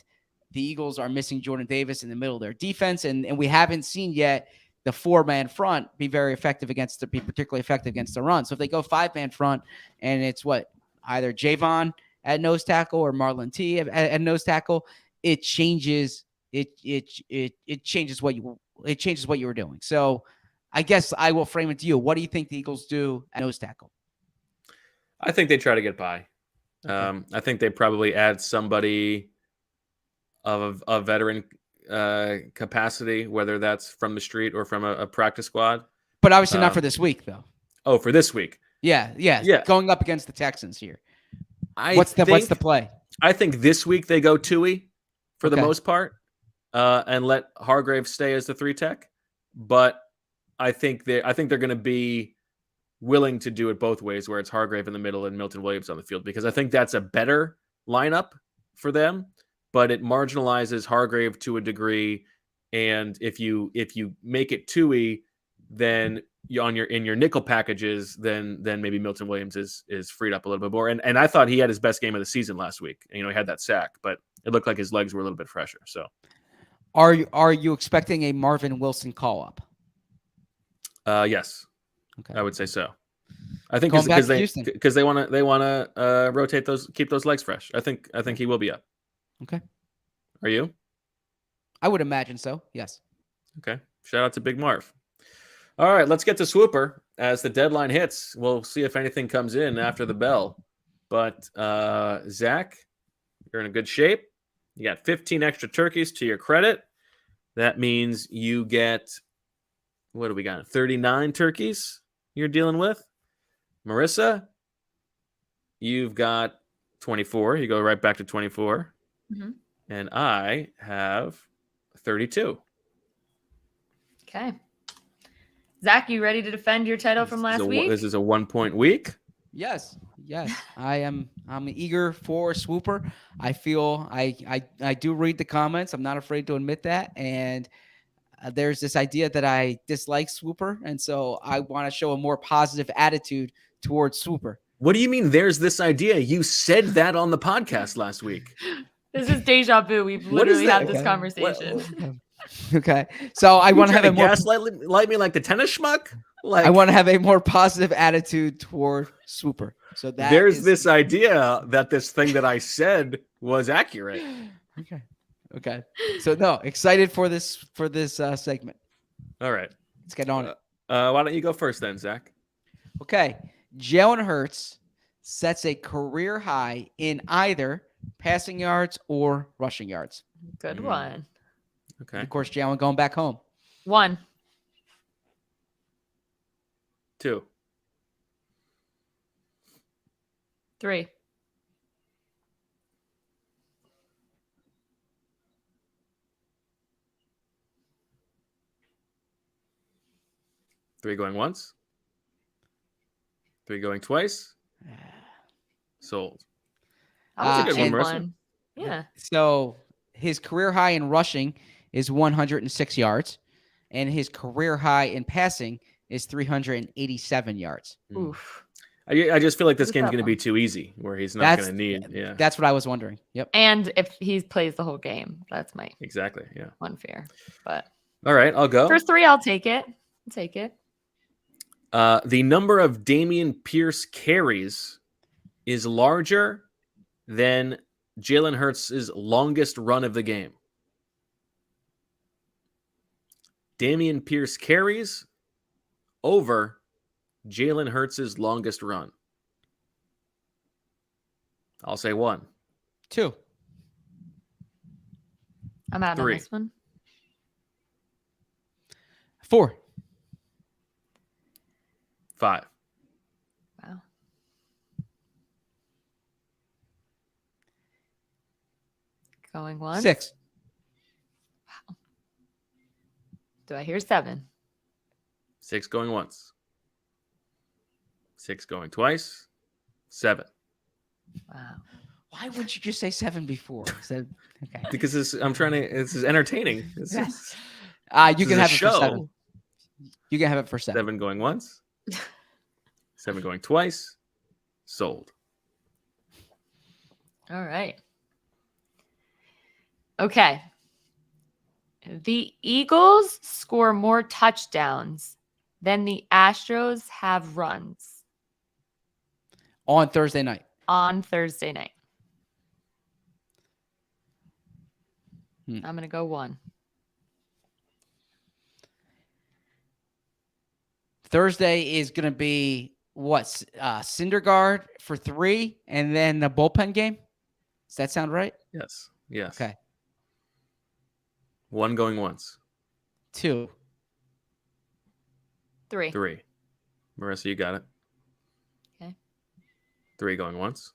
the Eagles are missing Jordan Davis in the middle of their defense. And we haven't seen yet the 4-man front be particularly effective against the run. So if they go 5-man front and it's either Javon at nose tackle or Marlon T at nose tackle, it changes what you were doing. So I guess I will frame it to you. What do you think the Eagles do at nose tackle? I think they try to get by. I think they probably add somebody of a veteran capacity, whether that's from the street or from a practice squad. But obviously not for this week, though. Oh, for this week. Yeah. Going up against the Texans here. What's the play? I think this week they go Tui for the most part, and let Hargrave stay as the 3 tech. But I think they're going to be willing to do it both ways, where it's Hargrave in the middle and Milton Williams on the field, because I think that's a better lineup for them. But it marginalizes Hargrave to a degree, and if you make it Tui, then in your nickel packages, then maybe Milton Williams is freed up a little bit more. And I thought he had his best game of the season last week. He had that sack, but it looked like his legs were a little bit fresher. So, are you expecting a Marvin Wilson call up? Yes. Okay. I would say so. I think because they want to rotate those, keep those legs fresh. I think he will be up. Okay. Are you? I would imagine so. Yes. Okay. Shout out to Big Marv. All right, let's get to Swooper as the deadline hits. We'll see if anything comes in after the bell. But Zach, you're in a good shape. You got 15 extra turkeys to your credit. That means you get, what do we got? 39 turkeys you're dealing with. Marissa, you've got 24. You go right back to 24. Mm-hmm. And I have 32. Okay. Zach, you ready to defend your title from last week? This is a 1-point week. Yes. I'm eager for Swooper. I feel I do read the comments. I'm not afraid to admit that. And there's this idea that I dislike Swooper. And so I want to show a more positive attitude towards Swooper. What do you mean there's this idea? You said that on the podcast last week. This is deja vu. We've literally had this conversation. Okay. So I want to have a more gaslight me like the tennis schmuck. I want to have a more positive attitude toward Swooper. So there's this idea that this thing that I said was accurate. Okay. So no, excited for this segment. All right. Let's get on it. Why don't you go first then, Zach? Okay. Jalen Hurts sets a career high in either passing yards or rushing yards. Good one. Okay. And of course, Jalen going back home. 1. 2. 3. 3 going once. 3 going twice. Sold. That was a good cheap one, Marissa. one. Yeah. So his career high in rushing is 106 yards, and his career high in passing is 387 yards. Oof. I just feel like this game's going to be too easy, where he's not going to need. Yeah. That's what I was wondering. Yep. And if he plays the whole game, that's my Exactly. Yeah. unfair. But All right, I'll go. first 3, I'll take it. The number of Dameon Pierce carries is larger than Jalen Hurts' longest run of the game. Dameon Pierce carries over Jalen Hurts' longest run. I'll say 1. 2. I'm out 3. on this one. 4. 5. Wow. Going once. 6. Do I hear 7? 6 going once. 6 going twice. 7. Wow. Why wouldn't you just say 7 before? Okay. Because this is entertaining. This Yes. is, You this can is a have it for show. 7. You can have it for 7. 7 going once. 7 going twice. Sold. All right. Okay. The Eagles score more touchdowns than the Astros have runs On Thursday night. on Thursday night. Hmm. I'm going to go 1. Thursday is going to be what? Syndergaard for 3, and then the bullpen game. Does that sound right? Yes. Yes. Okay. 1 going once. 2. 3. 3. Marissa, you got it. Okay. 3 going once.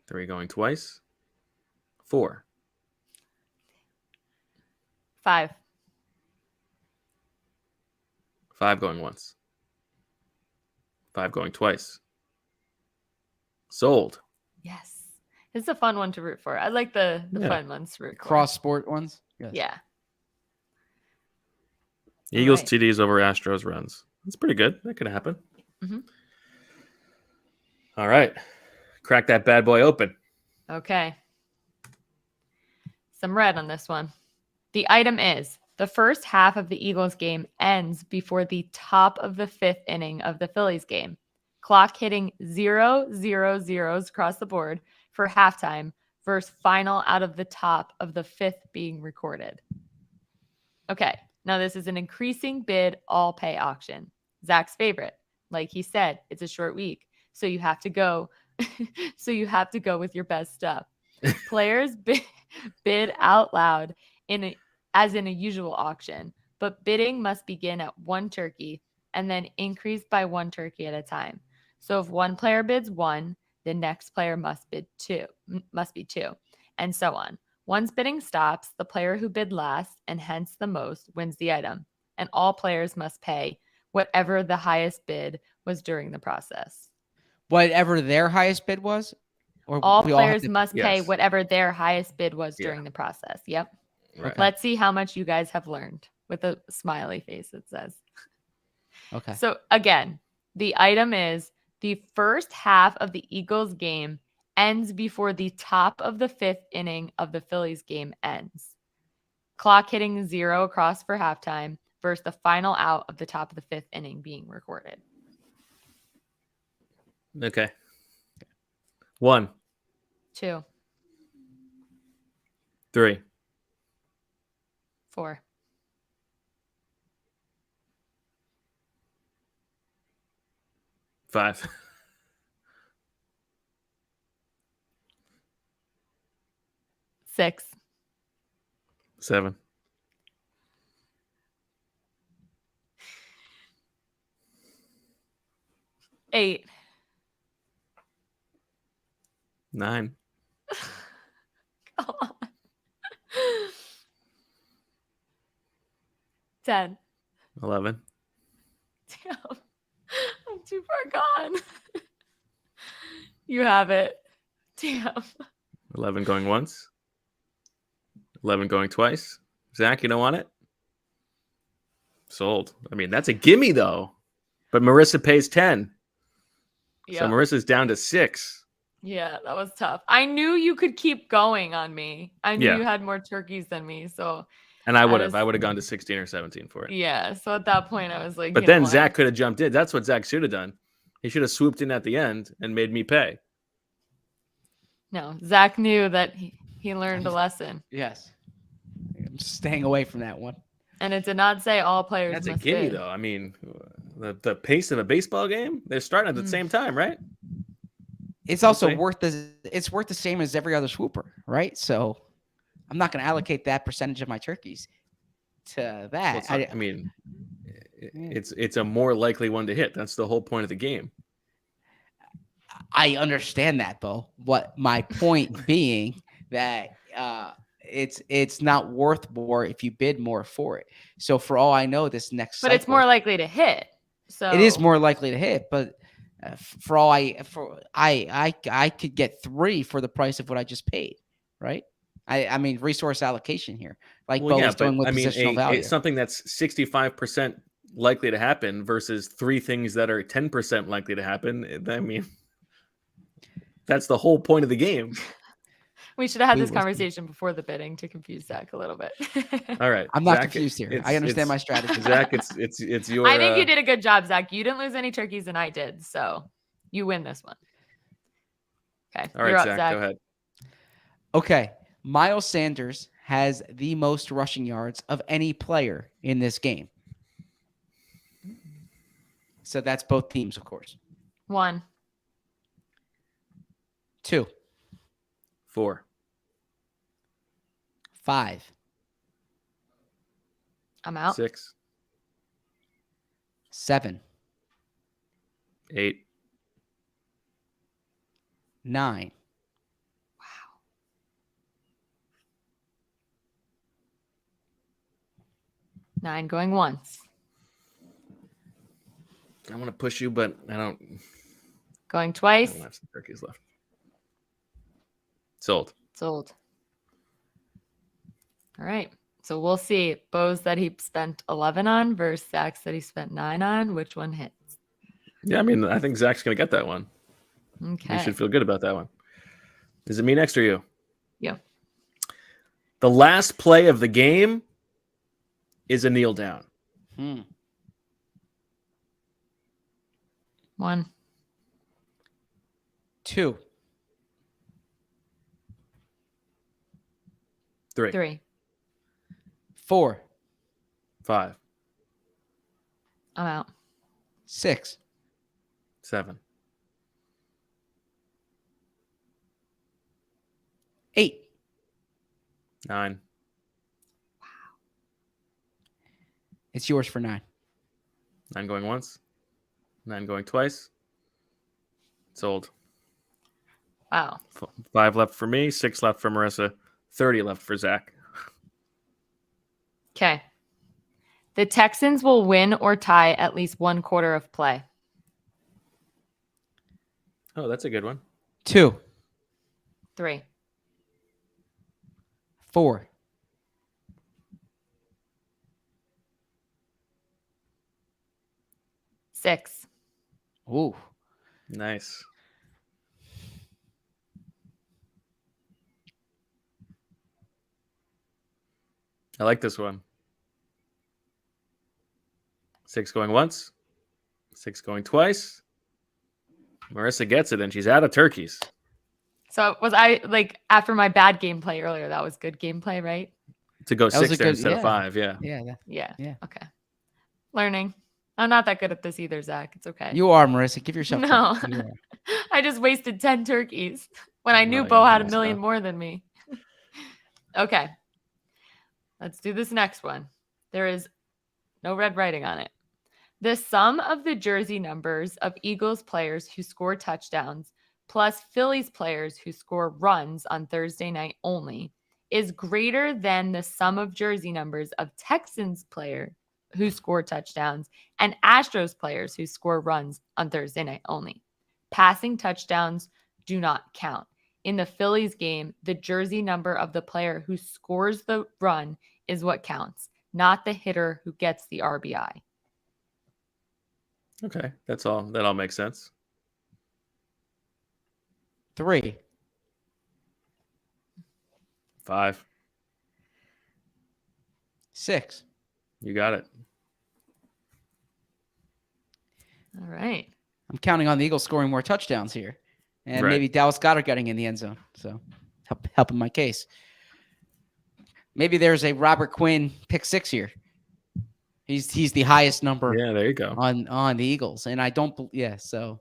3 going twice. 4. 5. 5 going once. 5 going twice. Sold. Yes. It's a fun one to root for. I like the Yeah. fun ones to root for. Cross sport ones. Yes. Yeah. Eagles right. TDs over Astros runs. That's pretty good. That could happen. Mhm. All right. Crack that bad boy open. Okay. Some red on this one. The item is the first half of the Eagles game ends before the top of the 5th inning of the Phillies game. Clock hitting 0-0-0s across the board for halftime versus final out of the top of the 5th being recorded. Okay. Now this is an increasing bid all pay auction. Zach's favorite. Like he said, it's a short week. So you have to go. With your best stuff. Players bid out loud as in a usual auction, but bidding must begin at 1 turkey and then increase by 1 turkey at a time. So if one player bids 1, the next player must be 2, and so on. Once bidding stops, the player who bid last and hence the most wins the item, and all players must pay whatever the highest bid was during the process. Whatever their highest bid was? Or All we have players to- must pay Yes. whatever their highest bid was Yeah. during the process. Yep. Right. Let's see how much you guys have learned with a smiley face, it says. Okay. So again, the item is the first half of the Eagles game ends before the top of the 5th inning of the Phillies game ends. Clock hitting 0 across for halftime versus the final out of the top of the 5th inning being recorded. Okay. 1, 2, 3, 4, 5, 6, 7, 8, 9, Come on. 10. 11, Damn. I'm too far gone. You have it. Damn. 11 going once. 11 going twice. Zach, you don't want it? Sold. I mean, that's a gimme though. But Marissa pays 10. So Yeah. Marissa's down to 6. Yeah, that was tough. I knew you could keep going on me. I knew Yeah. you had more turkeys than me. So And I would was- have. I would have gone to 16 or 17 for it. yeah. So at that point I was like, But you know then what? Zach could have jumped in. That's what Zach should have done. He should have swooped in at the end and made me pay. No, Zach knew that he learned a lesson. Yes. I'm staying away from that one. And it did not say all players That's a must gimme bid. though. I mean, the pace of a baseball game, they're starting at the same time, right? It's also Okay. worth the same as every other swooper, right? So I'm not going to allocate that percentage of my turkeys to Well, that. it's not- I mean, it's a more likely one to hit. That's the whole point of the game. I understand that, Bo. What my point being that it's not worth more if you bid more for it. So for all I know, this next But it's cycle, more likely to hit. So it is more likely to hit. But for all I could get 3 for the price of what I just paid, right? I mean resource allocation here, like Bo was doing with positional value. It's something that's 65% likely to happen versus 3 things that are 10% likely to happen. I mean, that's the whole point of the game. We should have had this conversation before the bidding to confuse Zach a little bit. All right, I'm not confused here. I understand my strategy. Zach, it's your. I think you did a good job, Zach. You didn't lose any turkeys, and I did, so you win this one. Okay. All right, Zach, go ahead. Okay, Miles Sanders has the most rushing yards of any player in this game. So that's both teams, of course. 1. 2. 4. 5. I'm out. 6. 7. 8. 9. 9 going once. I want to push you, but I don't. Going I twice. don't have some turkeys left. Sold. Sold. All right. So we'll see. Bo's that he spent 11 on versus Zach's that he spent 9 on. Which one hits? Yeah, I mean, I think Zach's going to get that one. Okay. You should feel good about that one. Is it me next or you? Yeah. The last play of the game is a kneel down. 1. 2. 3. 4. 5. I'm out. 6. 7. 8. 9. It's yours for 9. 9 going once. 9 going twice. Sold. Wow. 5 left for me. 6 left for Marissa. 30 left for Zach. Okay. The Texans will win or tie at least 1 quarter of play. Oh, that's a good one. 2. 3. 4. 6. Ooh. Nice. I like this one. 6 going once. 6 going twice. Marissa gets it, and she's out of turkeys. So was I like after my bad gameplay earlier? That was good gameplay, right? To go That was 6 a there good- instead of yeah. 5, yeah. Yeah. Yeah. Okay. Learning. I'm not that good at this either, Zach. It's okay. You are, Marissa. Give yourself No. credit. You are. I just wasted 10 turkeys when I knew No, Bo you had a messed million up. more than me. Okay. Let's do this next one. There is no red writing on it. The sum of the jersey numbers of Eagles players who score touchdowns plus Phillies players who score runs on Thursday night only is greater than the sum of jersey numbers of Texans player who score touchdowns and Astros players who score runs on Thursday night only. Passing touchdowns do not count. In the Phillies game, the jersey number of the player who scores the run is what counts, not the hitter who gets the RBI. Okay, that's all. That all makes sense. 3. 5. 6. You got it. All right. I'm counting on the Eagles scoring more touchdowns here. And Right. maybe Dallas Goedert getting in the end zone. So helping my case. Maybe there's a Robert Quinn pick 6 here. He's the highest number Yeah, there you go. on the Eagles. And I don't so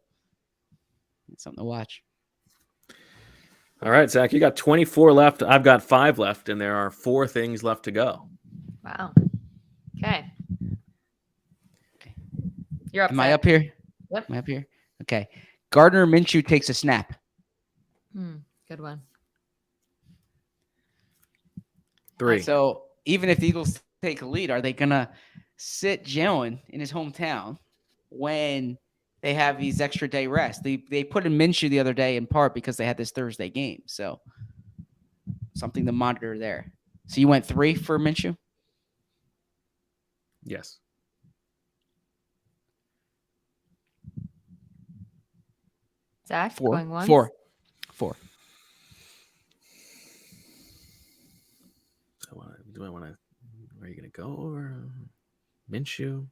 it's something to watch. All right, Zach, you got 24 left. I've got 5 left, and there are 4 things left to go. Wow. Okay. You're up. Am I up here? Yep. Am I up here? Okay. Gardner Minshew takes a snap. Good one. 3. So even if the Eagles take a lead, are they gonna sit Jalen in his hometown when they have these extra day rest? They put in Minshew the other day in part because they had this Thursday game. So something to monitor there. So you went 3 for Minshew? Yes. Zach, 4. going once. 4. Do I want to? Where are you going to go? Or Minshew?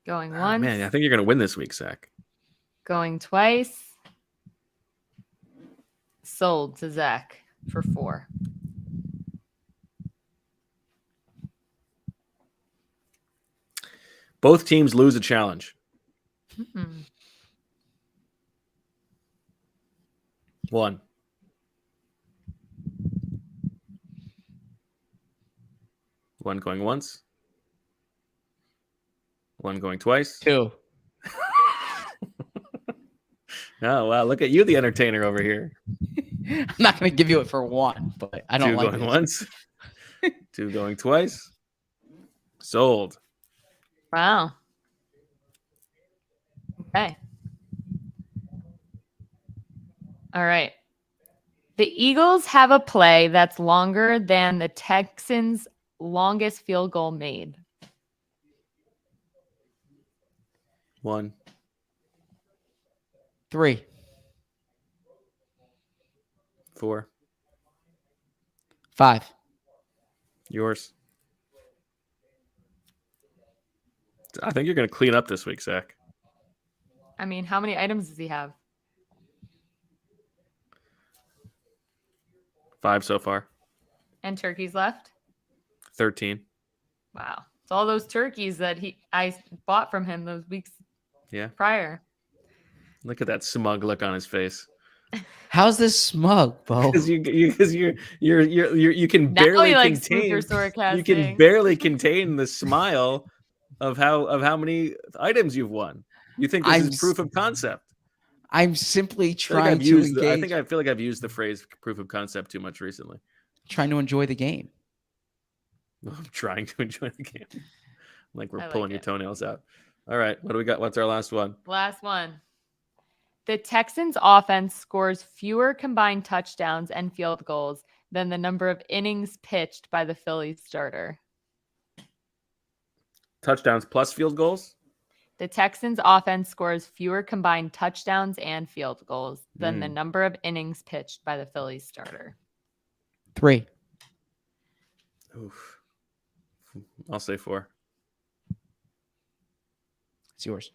Going once. Man, I think you're going to win this week, Zach. Going twice. Sold to Zach for 4. Both teams lose a challenge. 1. 1 going once. 1 going twice. 2. Oh, wow. Look at you, the entertainer over here. I'm not going to give you it for 1, but I don't 2 like going this. once. 2 going twice. Sold. Wow. Okay. All right. The Eagles have a play that's longer than the Texans' longest field goal made. 1. 3. 4. 5. Yours. I think you're going to clean up this week, Zach. I mean, how many items does he have? 5 so far. And turkeys left? 13. Wow. It's all those turkeys that I bought from him those weeks prior. Look at that smug look on his face. How's this smug, Bo? Because you can Now barely he likes contain. super sarcastic. You can barely contain the smile of how many items you've won. You think this is proof of concept? I'm simply I trying to engage. I feel like I've used the phrase proof of concept too much recently. Trying to enjoy the game. I'm trying to enjoy the game. Like we're I like pulling your it. toenails out. All right. What do we got? What's our last one? Last one. The Texans offense scores fewer combined touchdowns and field goals than the number of innings pitched by the Phillies starter. Touchdowns plus field goals? The Texans offense scores fewer combined touchdowns and field goals than the number of innings pitched by the Phillies starter. 3. Oof. I'll say 4. It's yours.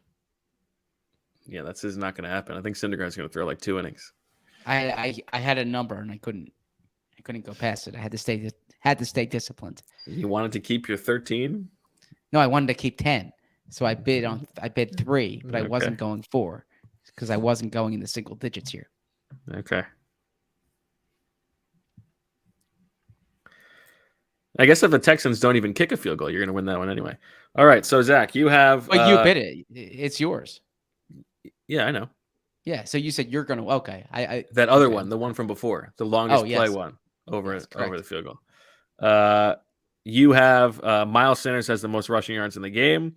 Yeah, that's not going to happen. I think Syndergaard's going to throw like 2 innings. I had a number and I couldn't go past it. I had to stay disciplined. You wanted to keep your 13? No, I wanted to keep 10. So I bid 3, but I Okay. wasn't going 4 because I wasn't going in the single digits here. Okay. I guess if the Texans don't even kick a field goal, you're going to win that one anyway. All right. So, Zach, you have. But you bid it. It's yours. Yeah, I know. Yeah. So you said you're going to. Okay. That other okay. one, the one from before, the longest yes. play one over Yes, over correct. the field goal. You have Miles Sanders has the most rushing yards in the game.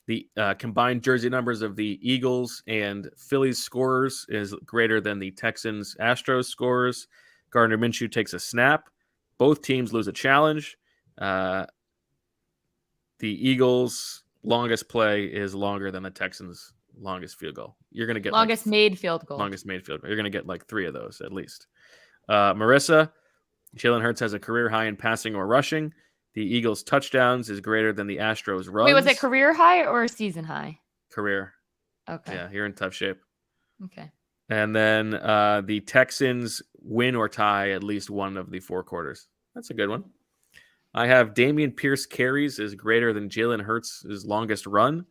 The combined jersey numbers of the Eagles and Phillies scorers is greater than the Texans Astros scorers. Gardner Minshew takes a snap. Both teams lose a challenge. The Eagles' longest play is longer than the Texans' longest field goal. You're going to get Longest made field goal. longest made field goal. You're going to get like 3 of those at least. Marissa, Jalen Hurts has a career high in passing or rushing. The Eagles' touchdowns is greater than the Astros' runs. Wait, was it career high or season high? Career. Okay. Yeah, you're in tough shape. Okay. And then the Texans win or tie at least one of the 4 quarters. That's a good one. I have Dameon Pierce carries is greater than Jalen Hurts' longest run.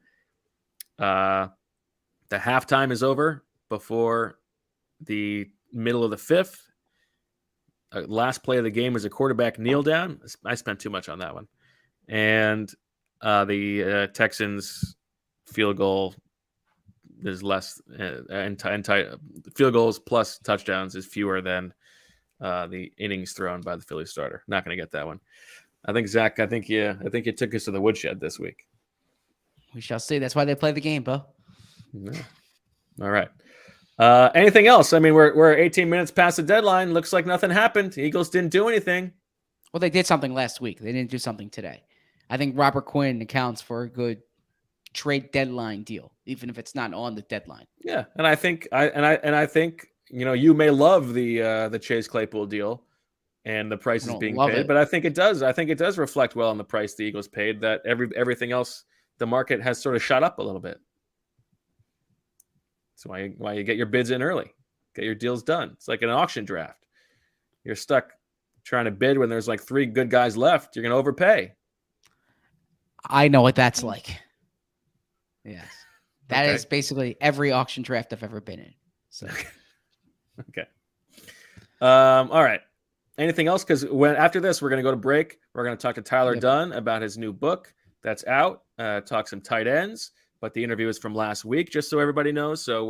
The halftime is over before the middle of the 5th. Last play of the game was a quarterback kneel down. I spent too much on that one. and the Texans field goal is less, and field goals plus touchdowns is fewer than the innings thrown by the Philly starter. Not going to get that one. I think Zach. I think you took us to the woodshed this week. We shall see. That's why they play the game, Bo. Yeah. All right. Anything else? I mean, we're 18 minutes past the deadline. Looks like nothing happened. Eagles didn't do anything. Well, they did something last week. They didn't do something today. I think Robert Quinn accounts for a good trade deadline deal, even if it's not on the deadline. Yeah, and I think I think you may love the Chase Claypool deal and the prices being paid, but I think it does. I think it does reflect well on the price the Eagles paid. That everything else, the market has sort of shot up a little bit. That's why you get your bids in early, get your deals done. It's like an auction draft. You're stuck trying to bid when there's like 3 good guys left. You're going to overpay. I know what that's like. Yes. That is basically every auction draft I've ever been in. So. Okay. All right. Anything else? Because after this, we're going to go to break. We're going to talk to Tyler Dunne about his new book that's out. Talk some tight ends. But the interview is from last week, just so everybody knows. So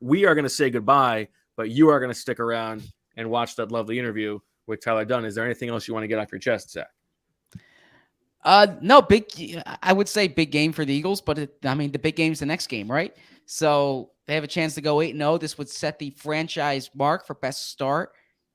we are gonna say goodbye, but you are gonna stick around and watch that lovely interview with Tyler Dunne. Is there anything else you want to get off your chest, Zach? No, I would say big game for the Eagles, but the big game's the next game, right? So they have a chance to go 8-0. This would set the franchise mark for best start,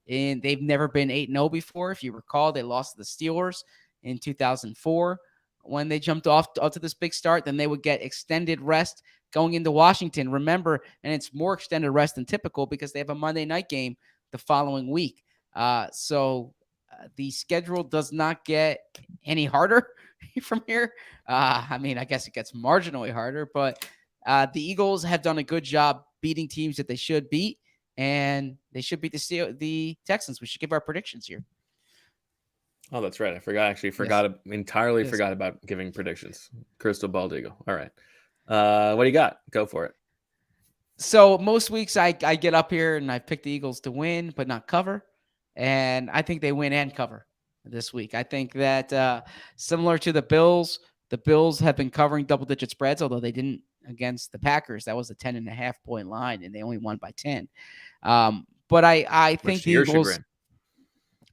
and they've never been 8-0 before. If you recall, they lost to the Steelers in 2004. When they jumped off to this big start, then they would get extended rest going into Washington. Remember, and it's more extended rest than typical because they have a Monday night game the following week. So the schedule does not get any harder from here. I guess it gets marginally harder, but the Eagles have done a good job beating teams that they should beat, and they should beat the Texans. We should give our predictions here. Oh, that's right. I forgot about giving predictions. Crystal ball eagle. All right. What do you got? Go for it. So most weeks I get up here and I pick the Eagles to win, but not cover. And I think they win and cover this week. I think that similar to the Bills have been covering double-digit spreads, although they didn't against the Packers. That was a 10.5-point line, and they only won by 10. But I think the Eagles...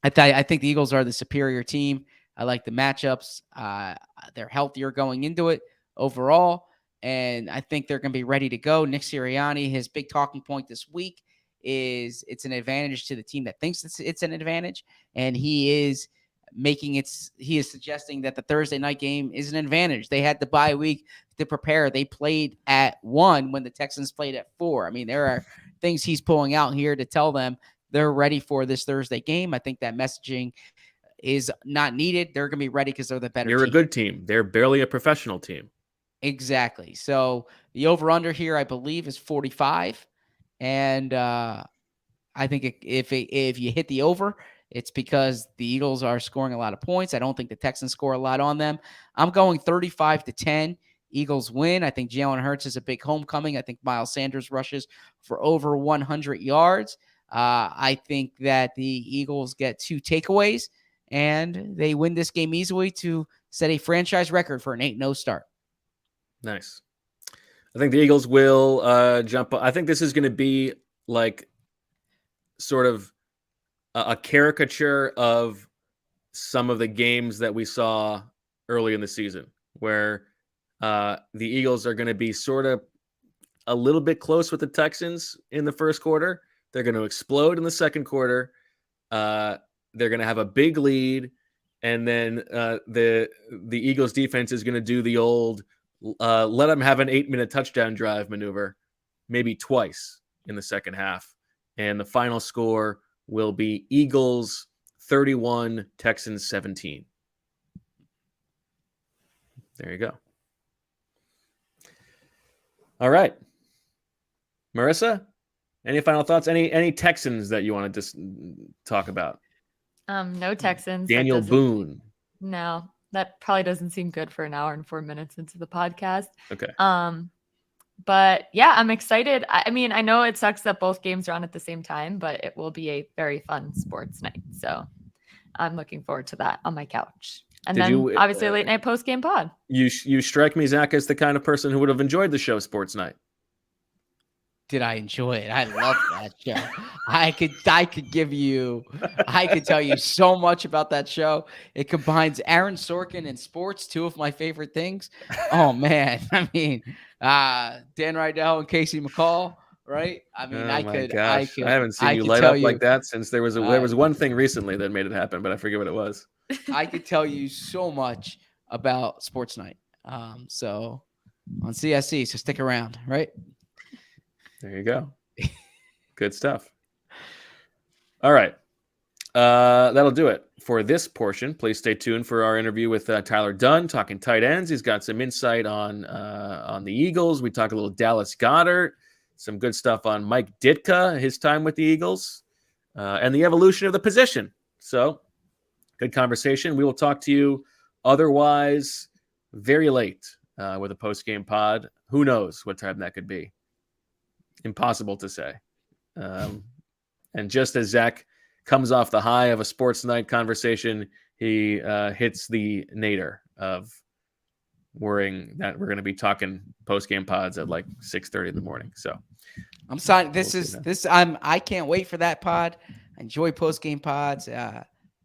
I think the Eagles are the superior team. I like the matchups. They're healthier going into it overall, and I think they're going to be ready to go. Nick Sirianni, his big talking point this week is it's an advantage to the team that thinks it's an advantage, and he is suggesting that the Thursday night game is an advantage. They had the bye week to prepare. They played at 1 when the Texans played at 4. I mean, there are things he's pulling out here to tell them they're ready for this Thursday game. I think that messaging is not needed. They're going to be ready because they're the better team. You're a good team. They're barely a professional team. Exactly. So the over-under here, I believe, is 45. And I think if you hit the over, it's because the Eagles are scoring a lot of points. I don't think the Texans score a lot on them. I'm going 35-10. Eagles win. I think Jalen Hurts is a big homecoming. I think Miles Sanders rushes for over 100 yards. I think that the Eagles get 2 takeaways, and they win this game easily to set a franchise record for an 8-0 start. Nice. I think the Eagles will jump. I think this is going to be like sort of a caricature of some of the games that we saw early in the season, where the Eagles are going to be sort of a little bit close with the Texans in the first quarter. They're going to explode in the second quarter. They're going to have a big lead, and then the Eagles defense is going to do the old let them have an 8-minute touchdown drive maneuver, maybe twice in the second half, and the final score will be Eagles 31, Texans 17. There you go. All right, Marissa. Any final thoughts? Any Texans that you want to just talk about? No Texans. Daniel Boone. No, that probably doesn't seem good for an hour and 4 minutes into the podcast. Okay. But yeah, I'm excited. I mean, I know it sucks that both games are on at the same time, but it will be a very fun sports night. So I'm looking forward to that on my couch. And Did then you, obviously a late night post game pod. You strike me, Zach, as the kind of person who would have enjoyed the show Sports Night. Did I enjoy it? I love that show. I could tell you so much about that show. It combines Aaron Sorkin and sports, two of my favorite things. Oh man. I mean, Dan Rydell and Casey McCall, right? I mean, I haven't seen you light up like that since there was one thing recently that made it happen, but I forget what it was. I could tell you so much about Sports Night. So on CSC, so stick around, right? There you go. Good stuff. All right. That'll do it for this portion. Please stay tuned for our interview with Tyler Dunne, talking tight ends. He's got some insight on the Eagles. We talk a little Dallas Goedert, some good stuff on Mike Ditka, his time with the Eagles, and the evolution of the position. So, good conversation. We will talk to you otherwise very late with a post-game pod. Who knows what time that could be? Impossible to say. And just as Zach comes off the high of a Sports Night conversation, he hits the nadir of worrying that we're going to be talking post-game pods at like 6:30 in the morning. So I'm signed. I can't wait for that pod. I enjoy post-game pods.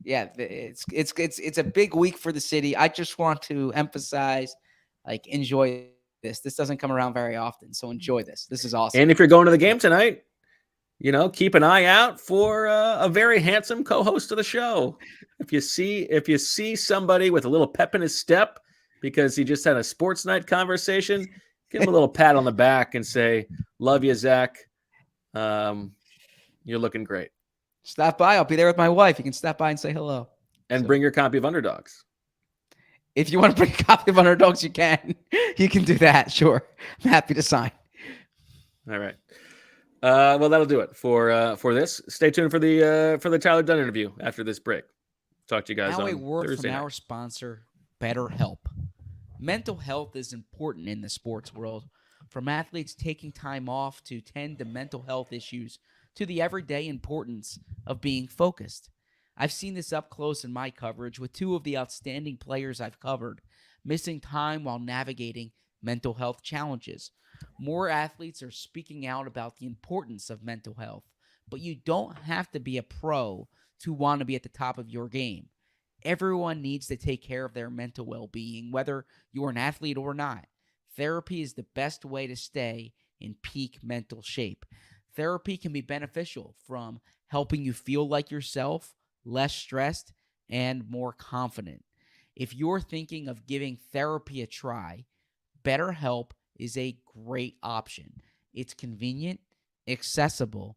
It's a big week for the city. I just want to emphasize, like, enjoy this. This doesn't come around very often, so enjoy this. This is awesome. And if you're going to the game tonight, keep an eye out for a very handsome co-host of the show. If you see somebody with a little pep in his step because he just had a Sports Night conversation, give him a little pat on the back and say, "Love you, Zach. You're looking great." Stop by. I'll be there with my wife. You can stop by and say hello. And bring your copy of Underdogs. If you want to bring a copy of Underdogs, you can. You can do that. Sure. I'm happy to sign. All right. Well, that'll do it for this. Stay tuned for the Tyler Dunne interview after this break. Talk to you guys now on a word Thursday from night. our sponsor, BetterHelp. Mental health is important in the sports world. From athletes taking time off to tend to mental health issues to the everyday importance of being focused. I've seen this up close in my coverage with two of the outstanding players I've covered, missing time while navigating mental health challenges. More athletes are speaking out about the importance of mental health, but you don't have to be a pro to want to be at the top of your game. Everyone needs to take care of their mental well-being, whether you're an athlete or not. Therapy is the best way to stay in peak mental shape. Therapy can be beneficial, from helping you feel like yourself, less stressed, and more confident. If you're thinking of giving therapy a try, BetterHelp is a great option. It's convenient, accessible,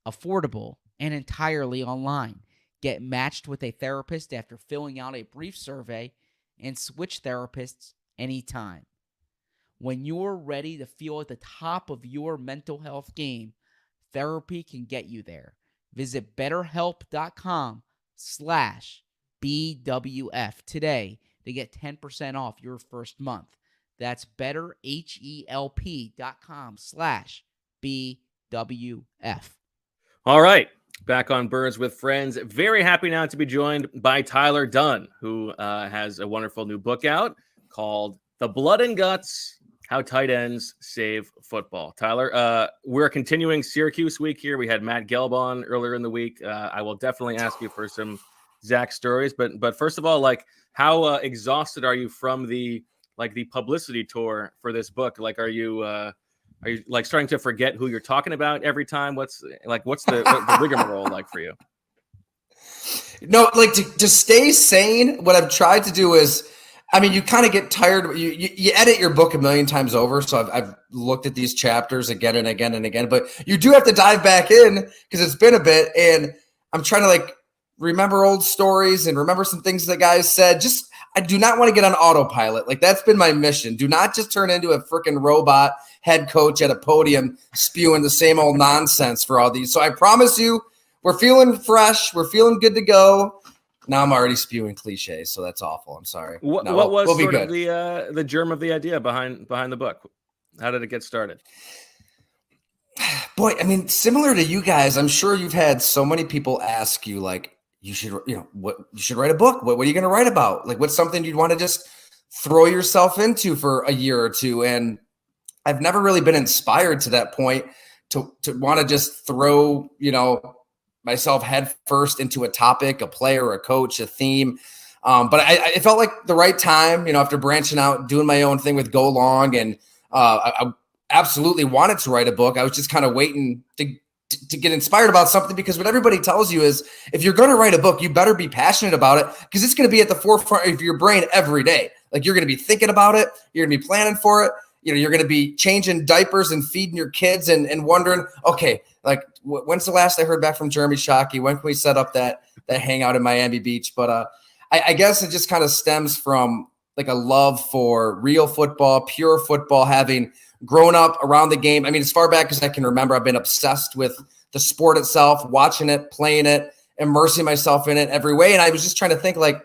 affordable, and entirely online. Get matched with a therapist after filling out a brief survey and switch therapists anytime. When you're ready to feel at the top of your mental health game, therapy can get you there. Visit BetterHelp.com/BWF today to get 10% off your first month. That's BetterHelp.com/BWF. All right. Back on Birds with Friends. Very happy now to be joined by Tyler Dunne, who has a wonderful new book out called The Blood and Guts: How Tight Ends Save Football. Tyler, we're continuing Syracuse week here. We had Matt Gelb on earlier in the week. I will definitely ask you for some Zach stories, but first of all, like, how exhausted are you from the publicity tour for this book? Like, are you like starting to forget who you're talking about every time? What's the rigmarole like for you? No, like, to stay sane, what I've tried to do is, I mean, you kind of get tired. You edit your book a million times over. So I've looked at these chapters again and again and again, but you do have to dive back in because it's been a bit. And I'm trying to remember old stories and remember some things that guys said. I do not want to get on autopilot. Like, that's been my mission. Do not just turn into a freaking robot head coach at a podium spewing the same old nonsense for all these. So I promise you, we're feeling fresh. We're feeling good to go. Now I'm already spewing cliches, so that's awful. I'm sorry. What was sort of the germ of the idea behind the book? How did it get started? Boy, I mean, similar to you guys, I'm sure you've had so many people ask you, like, you should, what you should write a book. What are you going to write about? Like, what's something you'd want to just throw yourself into for a year or two? And I've never really been inspired to that point to want to just throw, myself head first into a topic, a player, a coach, a theme. But I felt like the right time, after branching out, doing my own thing with Go Long, and I absolutely wanted to write a book. I was just kind of waiting to get inspired about something, because what everybody tells you is, if you're going to write a book, you better be passionate about it, because it's going to be at the forefront of your brain every day. Like, you're going to be thinking about it. You're going to be planning for it. You're going to be changing diapers and feeding your kids and wondering, okay, like, when's the last I heard back from Jeremy Shockey? When can we set up that hangout in Miami Beach? But I guess it just kind of stems from like a love for real football, pure football, having grown up around the game. I mean, as far back as I can remember, I've been obsessed with the sport itself, watching it, playing it, immersing myself in it every way. And I was just trying to think, like,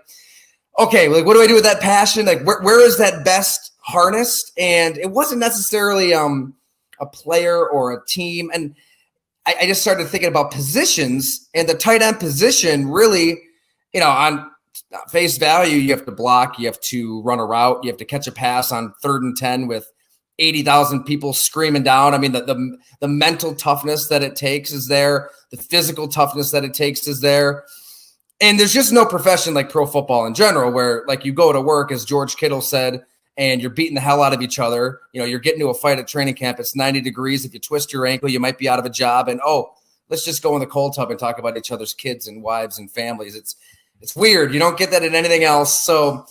okay, like, what do I do with that passion? Like, where is that best harnessed? And it wasn't necessarily a player or a team. And I just started thinking about positions, and the tight end position really, on face value, you have to block, you have to run a route, you have to catch a pass on 3rd and 10 with 80,000 people screaming down. I mean, the mental toughness that it takes is there. The physical toughness that it takes is there. And there's just no profession like pro football in general, where, like, you go to work, as George Kittle said, and you're beating the hell out of each other. You're getting to a fight at training camp. It's 90 degrees. If you twist your ankle, you might be out of a job. And, let's just go in the cold tub and talk about each other's kids and wives and families. It's weird. You don't get that in anything else. So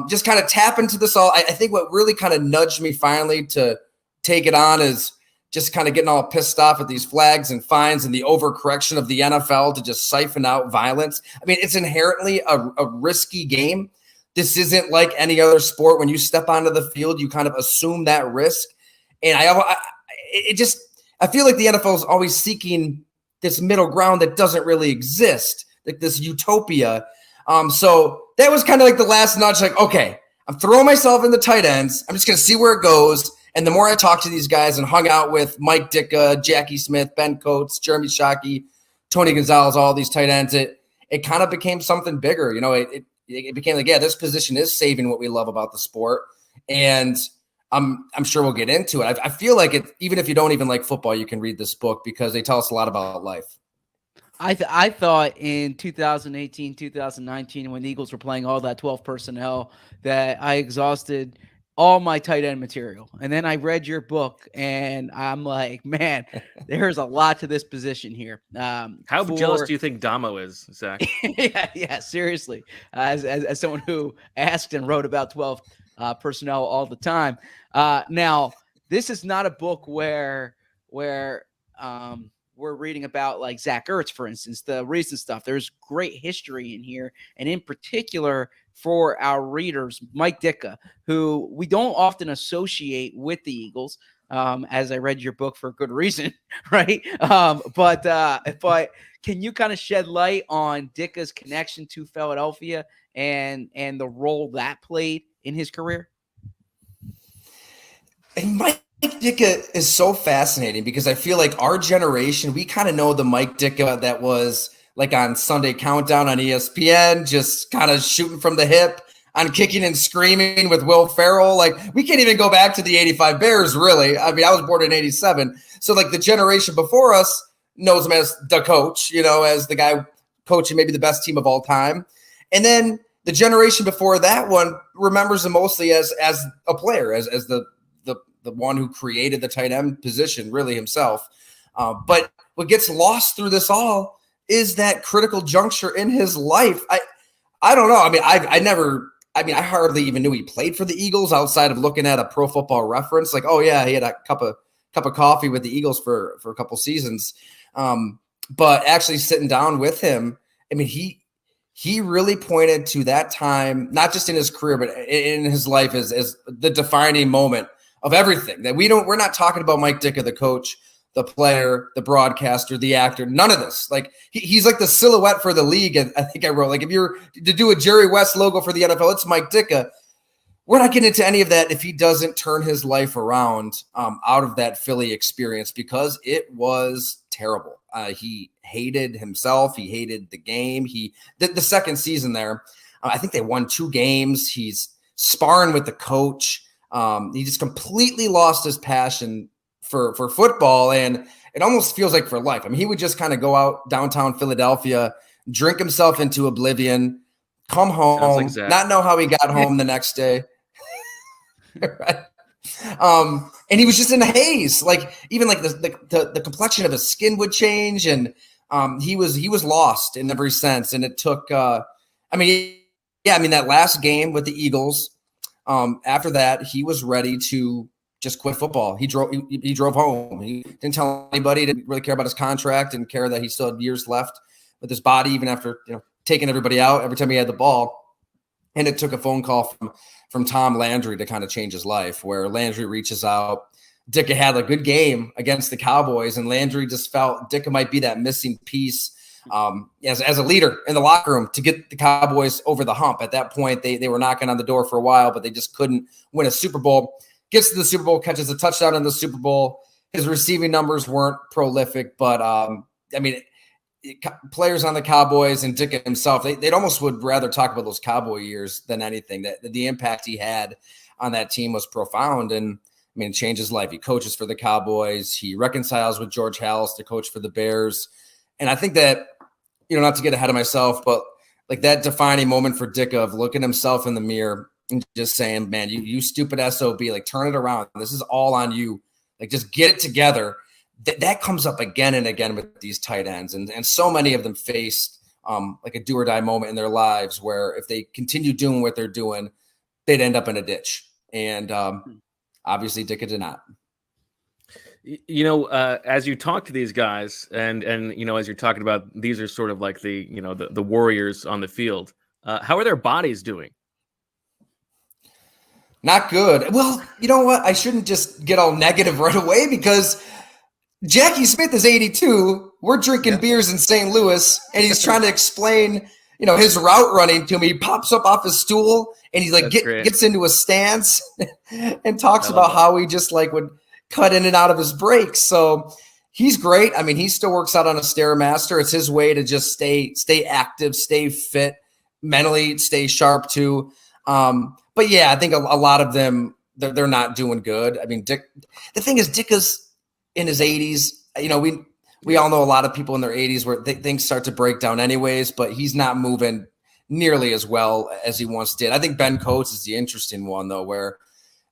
just kind of tap into this all. I think what really kind of nudged me finally to take it on is just kind of getting all pissed off at these flags and fines and the overcorrection of the NFL to just siphon out violence. I mean, it's inherently a risky game. This isn't like any other sport. When you step onto the field, you kind of assume that risk. And I feel like the NFL is always seeking this middle ground that doesn't really exist, like this utopia. So that was kind of like the last nudge, like, okay, I'm throwing myself in the tight ends. I'm just going to see where it goes. And the more I talked to these guys and hung out with Mike Ditka, Jackie Smith, Ben Coates, Jeremy Shockey, Tony Gonzalez, all these tight ends, it kind of became something bigger. It became like, yeah, this position is saving what we love about the sport. And I'm sure we'll get into it. I feel like even if you don't even like football, you can read this book, because they tell us a lot about life. I thought in 2018, 2019, when the Eagles were playing all that 12 personnel, that I exhausted all my tight end material. And then I read your book, and I'm like, man, there's a lot to this position here. How jealous do you think Damo is, Zach? yeah, seriously. As someone who asked and wrote about 12 personnel all the time. Now, this is not a book where we're reading about, like, Zach Ertz, for instance, the recent stuff. There's great history in here, and in particular for our readers, Mike Ditka, who we don't often associate with the Eagles, as I read your book for good reason, right? But can you kind of shed light on Ditka's connection to Philadelphia and the role that played in his career? And Mike Ditka is so fascinating, because I feel like our generation, we kind of know the Mike Ditka that was like on Sunday Countdown on ESPN, just kind of shooting from the hip on Kicking and Screaming with Will Ferrell. Like, we can't even go back to the 85 Bears, really. I mean, I was born in 87. So, like, the generation before us knows him as the coach, as the guy coaching maybe the best team of all time. And then the generation before that one remembers him mostly as a player, as the one who created the tight end position, really himself. But what gets lost through this all is that critical juncture in his life. I don't know. I mean, I hardly even knew he played for the Eagles outside of looking at a Pro Football Reference. Like, oh yeah, he had a cup of coffee with the Eagles for a couple seasons. But actually sitting down with him, I mean, he really pointed to that time, not just in his career, but in his life as the defining moment of everything. That we're not talking about Mike Ditka, the coach, the player, the broadcaster, the actor, none of this. Like, he's like the silhouette for the league. And I think I wrote, like, if you're to do a Jerry West logo for the NFL, it's Mike Ditka. We're not getting into any of that if he doesn't turn his life around out of that Philly experience, because it was terrible. He hated himself. He hated the game. The second season there, I think they won 2 games. He's sparring with the coach. He just completely lost his passion for football, and it almost feels like for life. I mean, he would just kind of go out downtown Philadelphia, drink himself into oblivion, come home, like Zach. not know how he got home the next day. Right. And he was just in a haze. Like even like the complexion of his skin would change, and he was lost in every sense. And it took that last game with the Eagles. After that, he was ready to just quit football. He drove home. He didn't tell anybody. Didn't really care about his contract. Didn't care that he still had years left with his body, even after taking everybody out every time he had the ball. And it took a phone call from Tom Landry to kind of change his life, where Landry reaches out. Ditka had a good game against the Cowboys, and Landry just felt Ditka might be that missing piece as a leader in the locker room to get the Cowboys over the hump. At that point, they were knocking on the door for a while, but they just couldn't win a Super Bowl. Gets to the Super Bowl, catches a touchdown in the Super Bowl. His receiving numbers weren't prolific, but players on the Cowboys and Ditka himself, they'd almost would rather talk about those Cowboy years than anything. That the impact he had on that team was profound, and it changed his life. He coaches for the Cowboys. He reconciles with George Halas to coach for the Bears. And I think that, not to get ahead of myself, but like that defining moment for Ditka of looking himself in the mirror and just saying, man, you stupid SOB, like turn it around. This is all on you. Like just get it together. That comes up again and again with these tight ends. And so many of them faced like a do or die moment in their lives where if they continue doing what they're doing, they'd end up in a ditch. And obviously Ditka did not. As you talk to these guys and as you're talking about, these are sort of like the warriors on the field. How are their bodies doing? Not good. Well, you know what? I shouldn't just get all negative right away because Jackie Smith is 82. We're drinking beers in St. Louis, and he's trying to explain, his route running to me. He pops up off his stool, and he gets into a stance and talks about how he just would cut in and out of his breaks. So he's great. I mean, he still works out on a Stairmaster. It's his way to just stay active, stay fit, mentally stay sharp too. But yeah, I think a lot of them, they're not doing good. I mean, the thing is, Ditka's in his 80s. We all know a lot of people in their 80s where things start to break down anyways, but he's not moving nearly as well as he once did. I think Ben Coates is the interesting one, though, where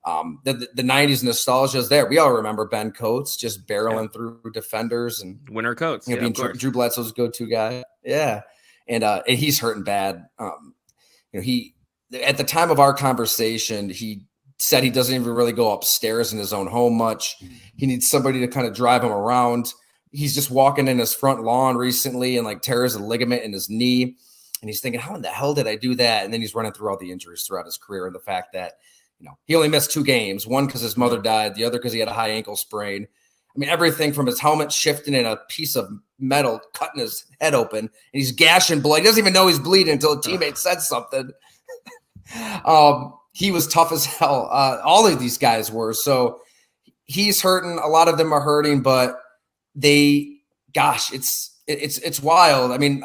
the 90s nostalgia is there. We all remember Ben Coates just barreling through defenders and winter Coates, being Drew Bledsoe's go-to guy. Yeah. And he's hurting bad. He at the time of our conversation, he said he doesn't even really go upstairs in his own home much. He needs somebody to kind of drive him around. He's just walking in his front lawn recently and tears a ligament in his knee. And he's thinking, how in the hell did I do that? And then he's running through all the injuries throughout his career and the fact that, he only missed 2 games, one because his mother died, the other because he had a high ankle sprain. I mean, everything from his helmet shifting and a piece of metal cutting his head open, and he's gashing blood. He doesn't even know he's bleeding until a teammate said something. He was tough as hell. All of these guys were. So he's hurting. A lot of them are hurting, but it's wild. I mean,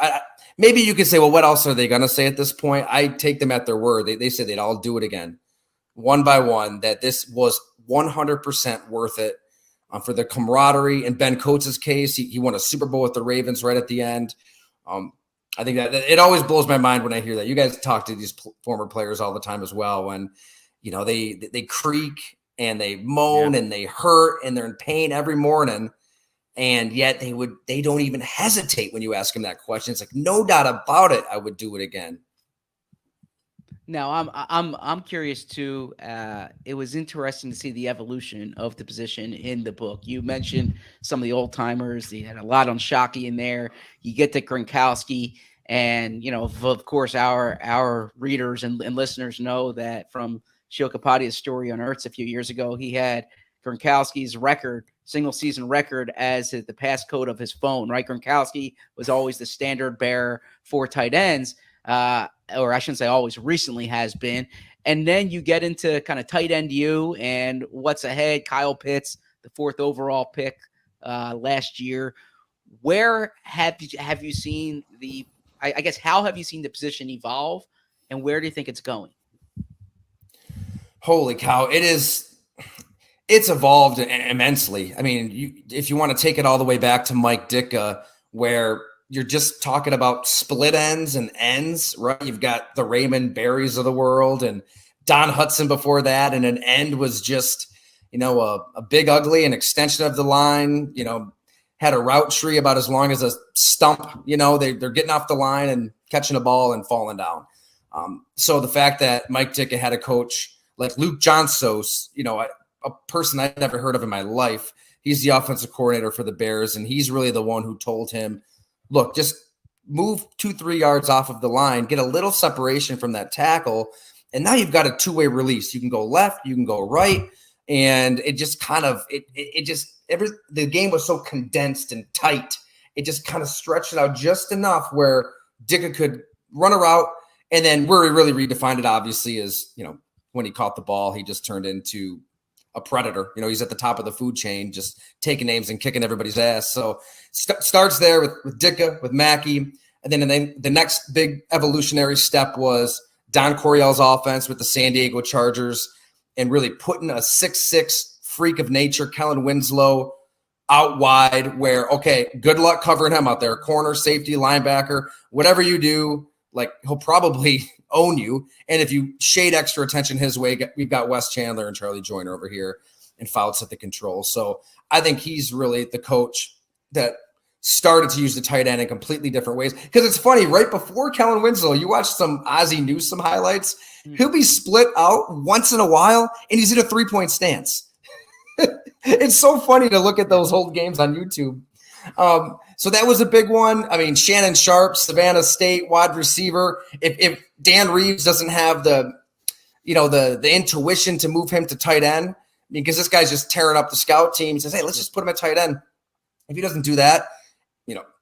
maybe you could say, well, what else are they going to say at this point? I take them at their word. They said they'd all do it again, one by one, that this was 100% worth it for the camaraderie. In Ben Coates' case, he won a Super Bowl with the Ravens right at the end. I think that it always blows my mind when I hear that. You guys talk to these former players all the time as well. When, they creak and they moan and they hurt and they're in pain every morning. And yet they don't even hesitate when you ask them that question. It's like, no doubt about it, I would do it again. Now, I'm curious too. It was interesting to see the evolution of the position in the book. You mentioned some of the old timers. You had a lot on Shockey in there. You get to Gronkowski, and of course, our readers and listeners know that from Shilkapadia's story on Earths a few years ago, he had Gronkowski's single season record as the passcode of his phone. Right, Gronkowski was always the standard bearer for tight ends. Or I shouldn't say always, recently has been. And then you get into kind of tight end and what's ahead. Kyle Pitts, the 4th overall pick last year. Where have you seen the? I guess how have you seen the position evolve, and where do you think it's going? Holy cow! It's evolved immensely. I mean, if you want to take it all the way back to Mike Ditka, where you're just talking about split ends and ends, right? You've got the Raymond Berries of the world and Don Hudson before that, and an end was just, a big ugly, an extension of the line, had a route tree about as long as a stump, they're getting off the line and catching a ball and falling down. So the fact that Mike Ditka had a coach like Luke Johnsos, a person I'd never heard of in my life, he's the offensive coordinator for the Bears, and he's really the one who told him, look, just move 2-3 yards off of the line, get a little separation from that tackle, and now you've got a two-way release. You can go left, you can go right, and it just kind of the game was so condensed and tight. It just kind of stretched it out just enough where Ditka could run a route, and then where he really redefined it, obviously, is when he caught the ball, he just turned into a predator. He's at the top of the food chain, just taking names and kicking everybody's ass. So starts there with Ditka, with Mackey. And then the next big evolutionary step was Don Coryell's offense with the San Diego Chargers and really putting a 6'6" freak of nature, Kellen Winslow, out wide where, okay, good luck covering him out there. Corner, safety, linebacker, whatever you do, like he'll probably own you. And if you shade extra attention his way, we've got Wes Chandler and Charlie Joyner over here and Fouts at the control. So I think he's really the coach that started to use the tight end in completely different ways. Because it's funny, right before Kellen Winslow, you watch some Ozzie Newsome highlights, he'll be split out once in a while, and he's in a 3-point stance. It's so funny to look at those old games on YouTube. So that was a big one. I mean, Shannon Sharp, Savannah State wide receiver. If Dan Reeves doesn't have the intuition to move him to tight end, because this guy's just tearing up the scout team, he says, hey, let's just put him at tight end. If he doesn't do that,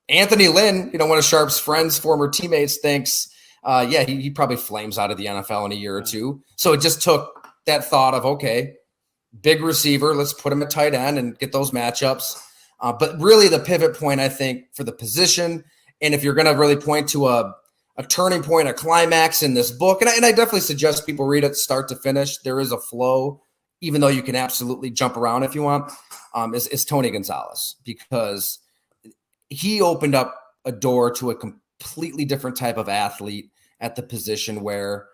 Anthony Lynn, one of Sharp's friends, former teammates, thinks, he probably flames out of the NFL in a year or two. So it just took that thought of, okay, big receiver, let's put him at tight end and get those matchups. But really the pivot point, I think, for the position, and if you're going to really point to a turning point, a climax in this book, and I definitely suggest people read it start to finish. There is a flow, even though you can absolutely jump around if you want, is Tony Gonzalez, because he opened up a door to a completely different type of athlete at the position where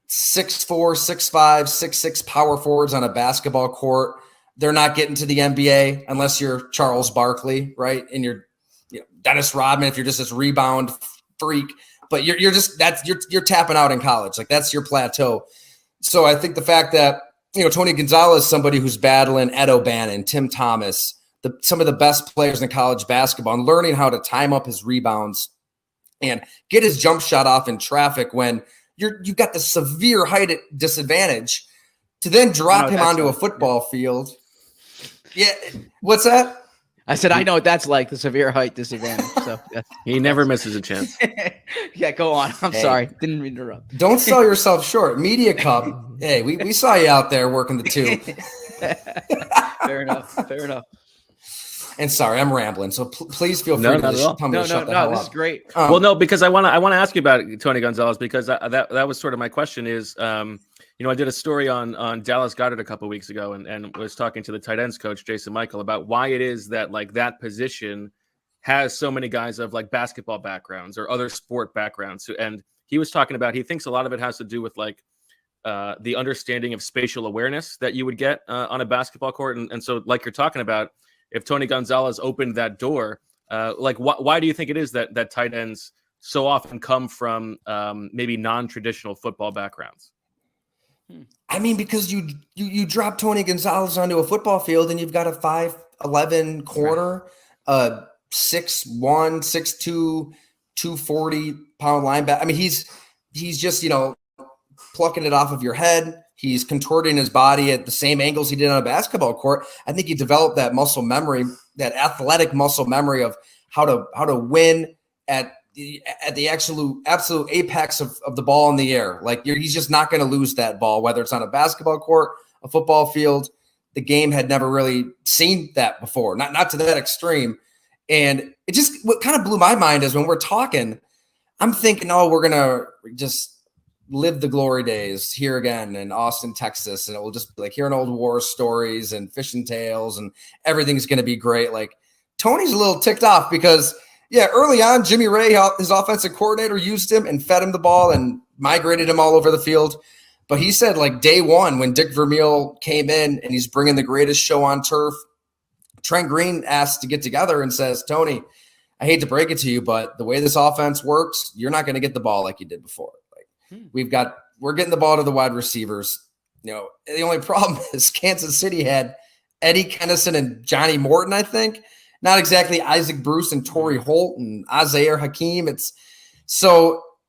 6'4", 6'5", 6'6" power forwards on a basketball court, they're not getting to the NBA unless you're Charles Barkley, right? And you're Dennis Rodman if you're just this rebound freak. But you're tapping out in college. Like that's your plateau. So I think the fact that Tony Gonzalez, somebody who's battling Ed O'Bannon, Tim Thomas, some of the best players in college basketball, and learning how to time up his rebounds and get his jump shot off in traffic when you've got the severe height disadvantage, to then drop him onto a football field. Yeah. What's that? I said, I know what that's like, the severe height disadvantage. So he never misses a chance. Yeah, go on. I'm sorry. Didn't interrupt. Don't sell yourself short. Media Cup. Hey, we saw you out there working the two. Fair enough. And sorry, I'm rambling. So please feel free to tell me to shut the hell up. This is great. Well, no, because I want to ask you about Tony Gonzalez, because that was sort of my question is, I did a story on Dallas Goedert a couple of weeks ago and was talking to the tight ends coach, Jason Michael, about why it is that like that position has so many guys of like basketball backgrounds or other sport backgrounds. And he was talking about, he thinks a lot of it has to do with like the understanding of spatial awareness that you would get on a basketball court. And so like you're talking about, if Tony Gonzalez opened that door, why do you think it is that tight ends so often come from maybe non-traditional football backgrounds? I mean, because you drop Tony Gonzalez onto a football field and you've got a 5'11" corner, 6'1", 6'2", 240-pound linebacker. I mean, he's just, plucking it off of your head. He's contorting his body at the same angles he did on a basketball court. I think he developed that muscle memory, that athletic muscle memory of how to win at the absolute apex of the ball in the air. Like he's just not going to lose that ball, whether it's on a basketball court, a football field. The game had never really seen that before, not to that extreme. And it just, what kind of blew my mind is when we're talking, I'm thinking, oh, we're going to just live the glory days here again in Austin, Texas. And it will just be like hearing old war stories and fishing tales and everything's going to be great. Like Tony's a little ticked off because early on, Jimmy Ray, his offensive coordinator, used him and fed him the ball and migrated him all over the field. But he said like day one, when Dick Vermeil came in and he's bringing the greatest show on turf, Trent Green asked to get together and says, Tony, I hate to break it to you, but the way this offense works, you're not going to get the ball like you did before. Like we're getting the ball to the wide receivers. The only problem is Kansas City had Eddie Kennison and Johnny Morton, I think. Not exactly Isaac Bruce and Torrey Holt and Isaiah Hakeem.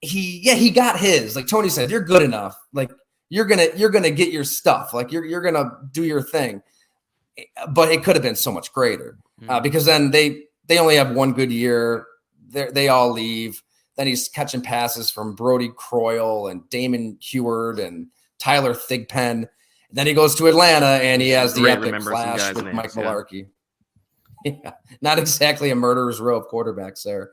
He got his. Like Tony said, you're good enough. Like you're gonna get your stuff. Like you're gonna do your thing. But it could have been so much greater because then they only have one good year. They all leave. Then he's catching passes from Brody Croyle and Damon Heward and Tyler Thigpen. Then he goes to Atlanta and he has the epic flash with Mike Mularkey. Yeah, not exactly a murderer's row of quarterbacks there.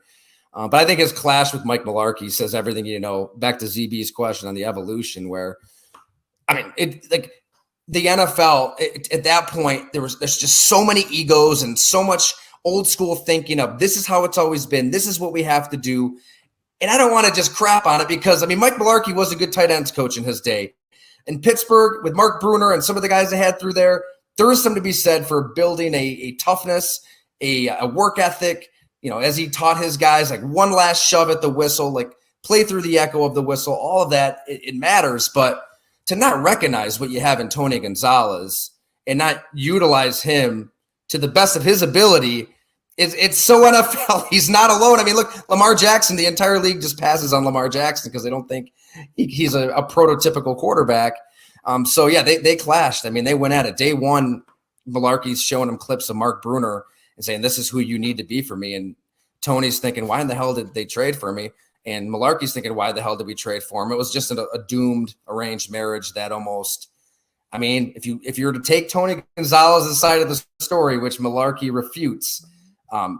But I think his clash with Mike Mularkey says everything you know. Back to ZB's question on the evolution, where the NFL at that point there's just so many egos and so much old school thinking of this is how it's always been. This is what we have to do. And I don't want to just crap on it because Mike Mularkey was a good tight ends coach in his day. In Pittsburgh with Mark Bruner and some of the guys they had through there, there is something to be said for building a toughness, a work ethic, as he taught his guys, like one last shove at the whistle, like play through the echo of the whistle, all of that, it matters. But to not recognize what you have in Tony Gonzalez and not utilize him to the best of his ability, it's so NFL. He's not alone. I mean, look, Lamar Jackson, the entire league just passes on Lamar Jackson because they don't think he's a prototypical quarterback. They clashed. I mean, they went at it. Day one, Mularkey's showing him clips of Mark Bruner and saying, this is who you need to be for me. And Tony's thinking, why in the hell did they trade for me? And Mularkey's thinking, why the hell did we trade for him? It was just a doomed arranged marriage that almost, if you were to take Tony Gonzalez's side of the story, which Mularkey refutes,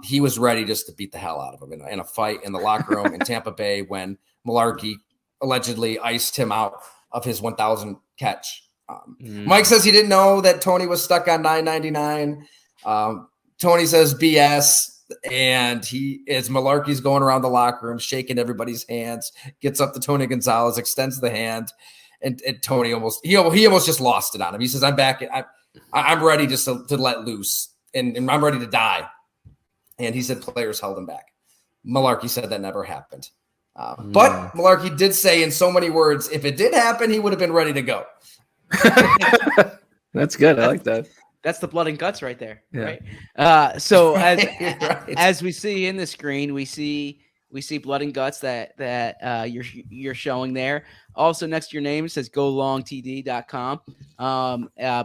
he was ready just to beat the hell out of him in a fight in the locker room in Tampa Bay when Mularkey allegedly iced him out of his 1,000 catch. Mike says he didn't know that Tony was stuck on $9.99. Tony says BS. And Mularkey's going around the locker room, shaking everybody's hands, gets up to Tony Gonzalez, extends the hand, and Tony almost just lost it on him. He says, I'm back. I'm ready just to let loose, and I'm ready to die. And he said players held him back. Mularkey said that never happened. But Mularkey did say in so many words, if it did happen, he would have been ready to go. That's good. I like that. That's the blood and guts right there. Yeah. Right. So Right. as we see in the screen, we see blood and guts that you're showing there. Also next to your name it says golongtd.com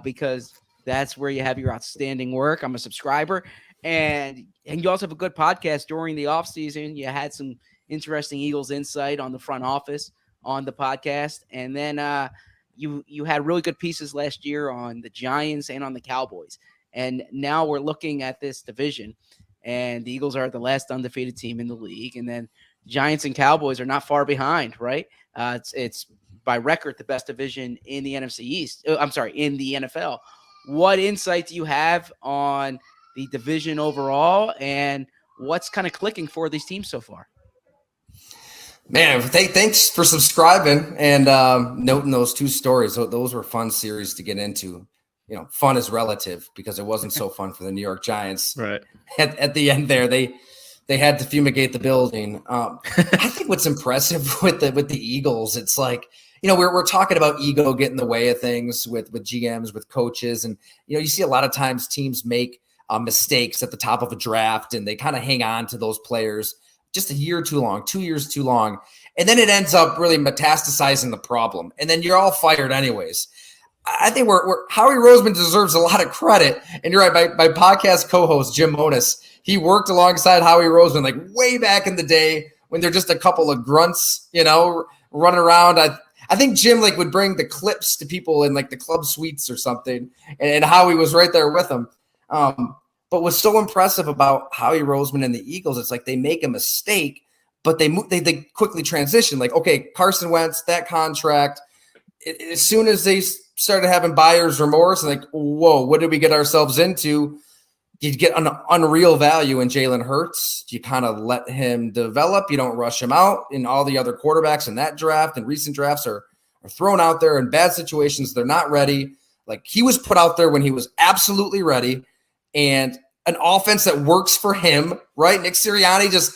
because that's where you have your outstanding work. I'm a subscriber, and you also have a good podcast during the off season. You had some interesting Eagles insight on the front office on the podcast, and then you had really good pieces last year on the Giants and on the Cowboys. And now we're looking at this division, and the Eagles are the last undefeated team in the league. And then Giants and Cowboys are not far behind, right? It's by record the best division in the NFC East. In the NFL. What insight do you have on the division overall, and what's kind of clicking for these teams so far? Man, thanks for subscribing and noting those two stories. Those were fun series to get into. Fun is relative because it wasn't so fun for the New York Giants. Right. At the end there, they had to fumigate the building. I think what's impressive with the Eagles, it's like, we're talking about ego getting in the way of things with GMs, with coaches. And, you see a lot of times teams make mistakes at the top of a draft and they kind of hang on to those players just a year too long, 2 years too long. And then it ends up really metastasizing the problem. And then you're all fired anyways. I think Howie Roseman deserves a lot of credit. And you're right, my podcast co-host, Jim Monis, he worked alongside Howie Roseman like way back in the day when they're just a couple of grunts, running around. I think Jim would bring the clips to people in the club suites or something. And Howie was right there with them. But what's so impressive about Howie Roseman and the Eagles, it's like they make a mistake, but they quickly transition. Like, okay, Carson Wentz, that contract, as soon as they started having buyer's remorse, and like, whoa, what did we get ourselves into? You get an unreal value in Jalen Hurts. You kind of let him develop. You don't rush him out. And all the other quarterbacks in that draft and recent drafts are thrown out there in bad situations. They're not ready. Like, he was put out there when he was absolutely ready, and an offense that works for him, right? Nick Sirianni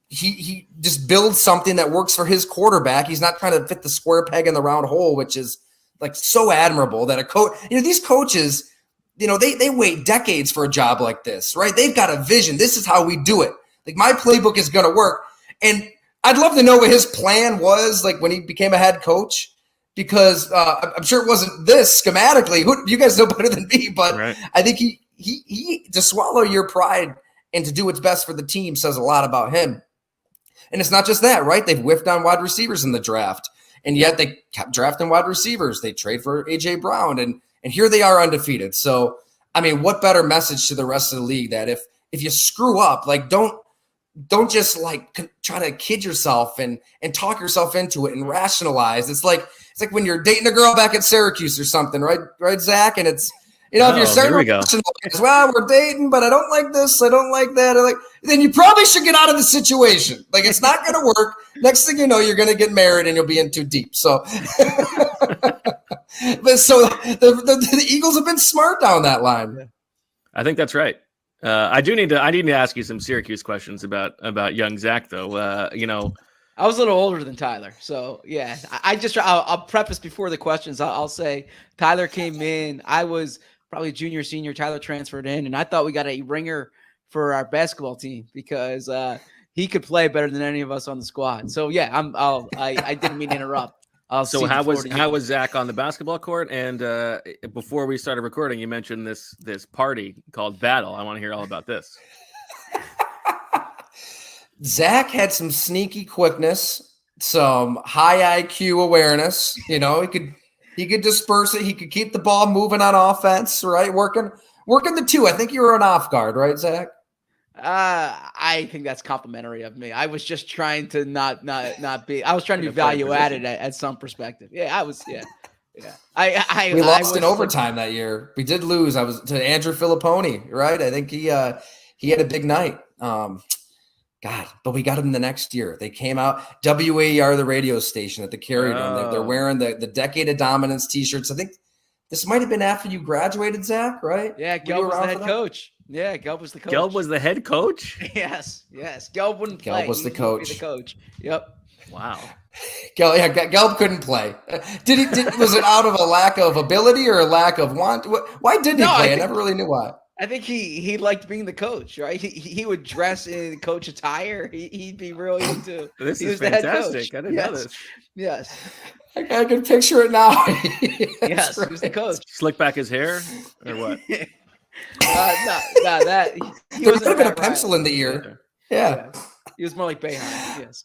he just builds something that works for his quarterback. He's not trying to fit the square peg in the round hole, which is like so admirable that a coach, these coaches, they wait decades for a job like this, right? They've got a vision. This is how we do it. Like, my playbook is going to work. And I'd love to know what his plan was, like, when he became a head coach, because I'm sure it wasn't this schematically. You guys know better than me, but right. I think he to swallow your pride and to do what's best for the team says a lot about him. And it's not just that, right? They've whiffed on wide receivers in the draft, and yet they kept drafting wide receivers. They trade for A.J. Brown, and here they are undefeated. So, I mean, what better message to the rest of the league that if you screw up, like, don't just like try to kid yourself and talk yourself into it and rationalize. It's like when you're dating a girl back at Syracuse or something, right, Zach? And it's, if you're starting to rationalize, well, we're dating, but I don't like this, I don't like that, then you probably should get out of the situation. Like, it's not going to work. Next thing you know, you're going to get married and you'll be in too deep. So, the Eagles have been smart down that line. I think that's right. I need to ask you some Syracuse questions about young Zach, though. I was a little older than Tyler, so yeah. I'll preface before the questions. I'll say Tyler came in. I was probably junior, senior. Tyler transferred in, and I thought we got a ringer for our basketball team because he could play better than any of us on the squad. So yeah, I didn't mean to interrupt. So how was Zach on the basketball court? And before we started recording, you mentioned this party called Battle. I want to hear all about this. Zach had some sneaky quickness, some high IQ awareness. He could disperse it. He could keep the ball moving on offense, right? Working the two. I think you were an off guard, right, Zach? I think that's complimentary of me. I was just trying to not be. I was trying to be value added at some perspective. Yeah, I was. Yeah. We lost in overtime that year. We did lose. I was to Andrew Filipponi, right? I think he had a big night. But we got him the next year. They came out, WAER, the radio station at the Carrier Dome. They're wearing the Decade of Dominance T-shirts. I think this might have been after you graduated, Zach, right? Yeah, Gelb was the head coach. Yeah, Gelb was the coach. Gelb was the head coach? Yes. Gelb wouldn't play. Gelb was the coach. Be the coach. Yep. Wow. Gelb couldn't play. Was it out of a lack of ability or a lack of want? Why didn't he play? I never really knew why. I think he liked being the coach, right? He would dress in coach attire. He'd be really into. This is fantastic. I didn't know this. Yes. I can picture it now. Yes, right. He was the coach. Slick back his hair or what? No, that he there could have been a pencil in the ear. Yeah. He was more like Bayheim. Yes.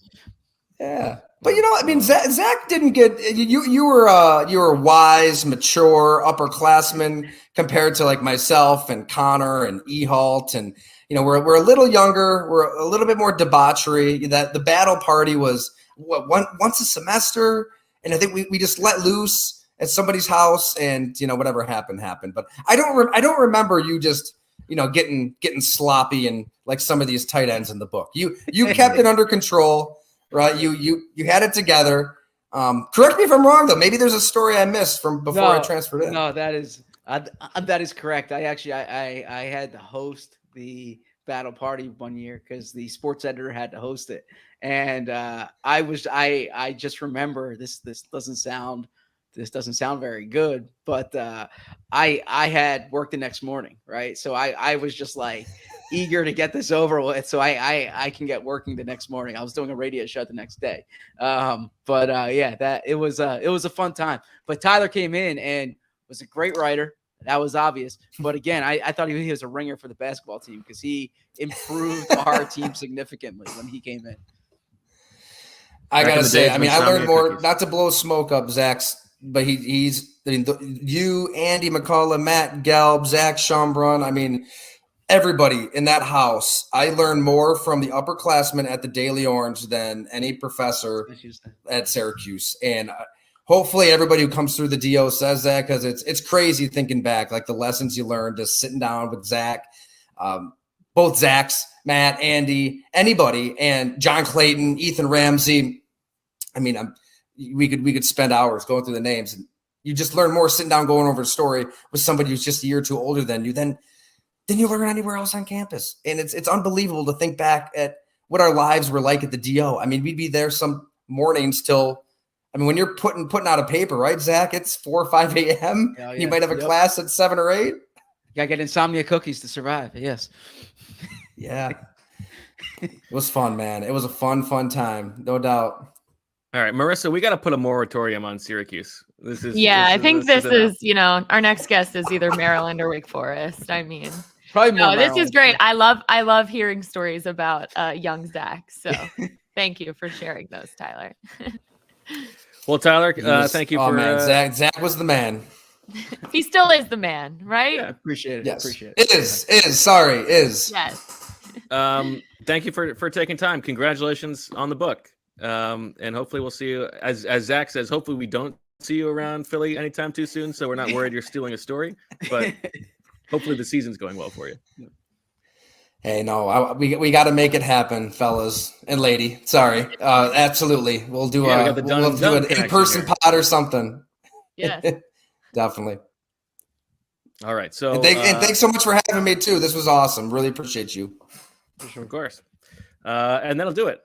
Yeah. But Zach didn't get you were wise, mature, upperclassman compared to like myself and Connor and Ehalt, and we're a little younger, we're a little bit more debauchery. That the battle party was once a semester, and I think we just let loose at somebody's house, and whatever happened. But I don't remember you just getting sloppy and like some of these tight ends in the book. You kept it under control. Right, you had it together. Correct me if I'm wrong, though. Maybe there's a story I missed from before I transferred in. No, that is correct. I had to host the battle party one year because the sports editor had to host it, and I just remember this doesn't sound very good, but I had work the next morning, right? So I was just like eager to get this over with so I can get working the next morning. I was doing a radio show the next day. That it was a fun time. But Tyler came in and was a great writer. That was obvious. But again, I thought he was a ringer for the basketball team because he improved our team significantly when he came in. I got to say, I learned more, not to blow smoke up Zach's, but he's you, Andy McCullough, Matt Gelb, Zach Schombrun. everybody in that house, I learned more from the upperclassmen at the Daily Orange than any professor at Syracuse. And hopefully everybody who comes through the DO says that, because it's crazy thinking back, like the lessons you learned just sitting down with Zach, both Zachs, Matt, Andy, anybody, and John Clayton, Ethan Ramsey. I mean, we could spend hours going through the names, and you just learn more sitting down going over a story with somebody who's just a year or two older than you than you learn anywhere else on campus. And it's unbelievable to think back at what our lives were like at the DO. I mean, we'd be there some mornings till, I mean, when you're putting out a paper, right, Zach? It's 4 or 5 a.m. Yeah. You might have a class at 7 or 8. You gotta get insomnia cookies to survive. Yes. Yeah. It was fun, man. It was a fun time. No doubt. All right, Marissa, we got to put a moratorium on Syracuse. I think this is, our next guest is either Maryland or Wake Forest. I mean, Probably more this is Maryland. great. I love hearing stories about young Zach. So thank you for sharing those, Tyler. Well, Tyler, thank you for man. Zach was the man. He still is the man, right? Yeah. Appreciate it. Yes. Appreciate it. Is. Yes. Thank you for taking time. Congratulations on the book. And hopefully we'll see you, as Zach says, hopefully we don't see you around Philly anytime too soon, so we're not worried you're stealing a story, but hopefully the season's going well for you. Hey, no, we got to make it happen, fellas and lady. Sorry. Absolutely. We'll do we got an in-person pod or something. Yes. Definitely. All right. So And thanks so much for having me too. This was awesome. Really appreciate you. Of course. And that'll do it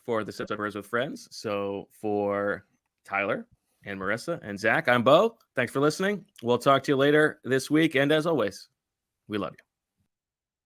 for the Sips Uppers with Friends. So for Tyler and Marissa and Zach, I'm Bo. Thanks for listening. We'll talk to you later this week. And as always, we love you.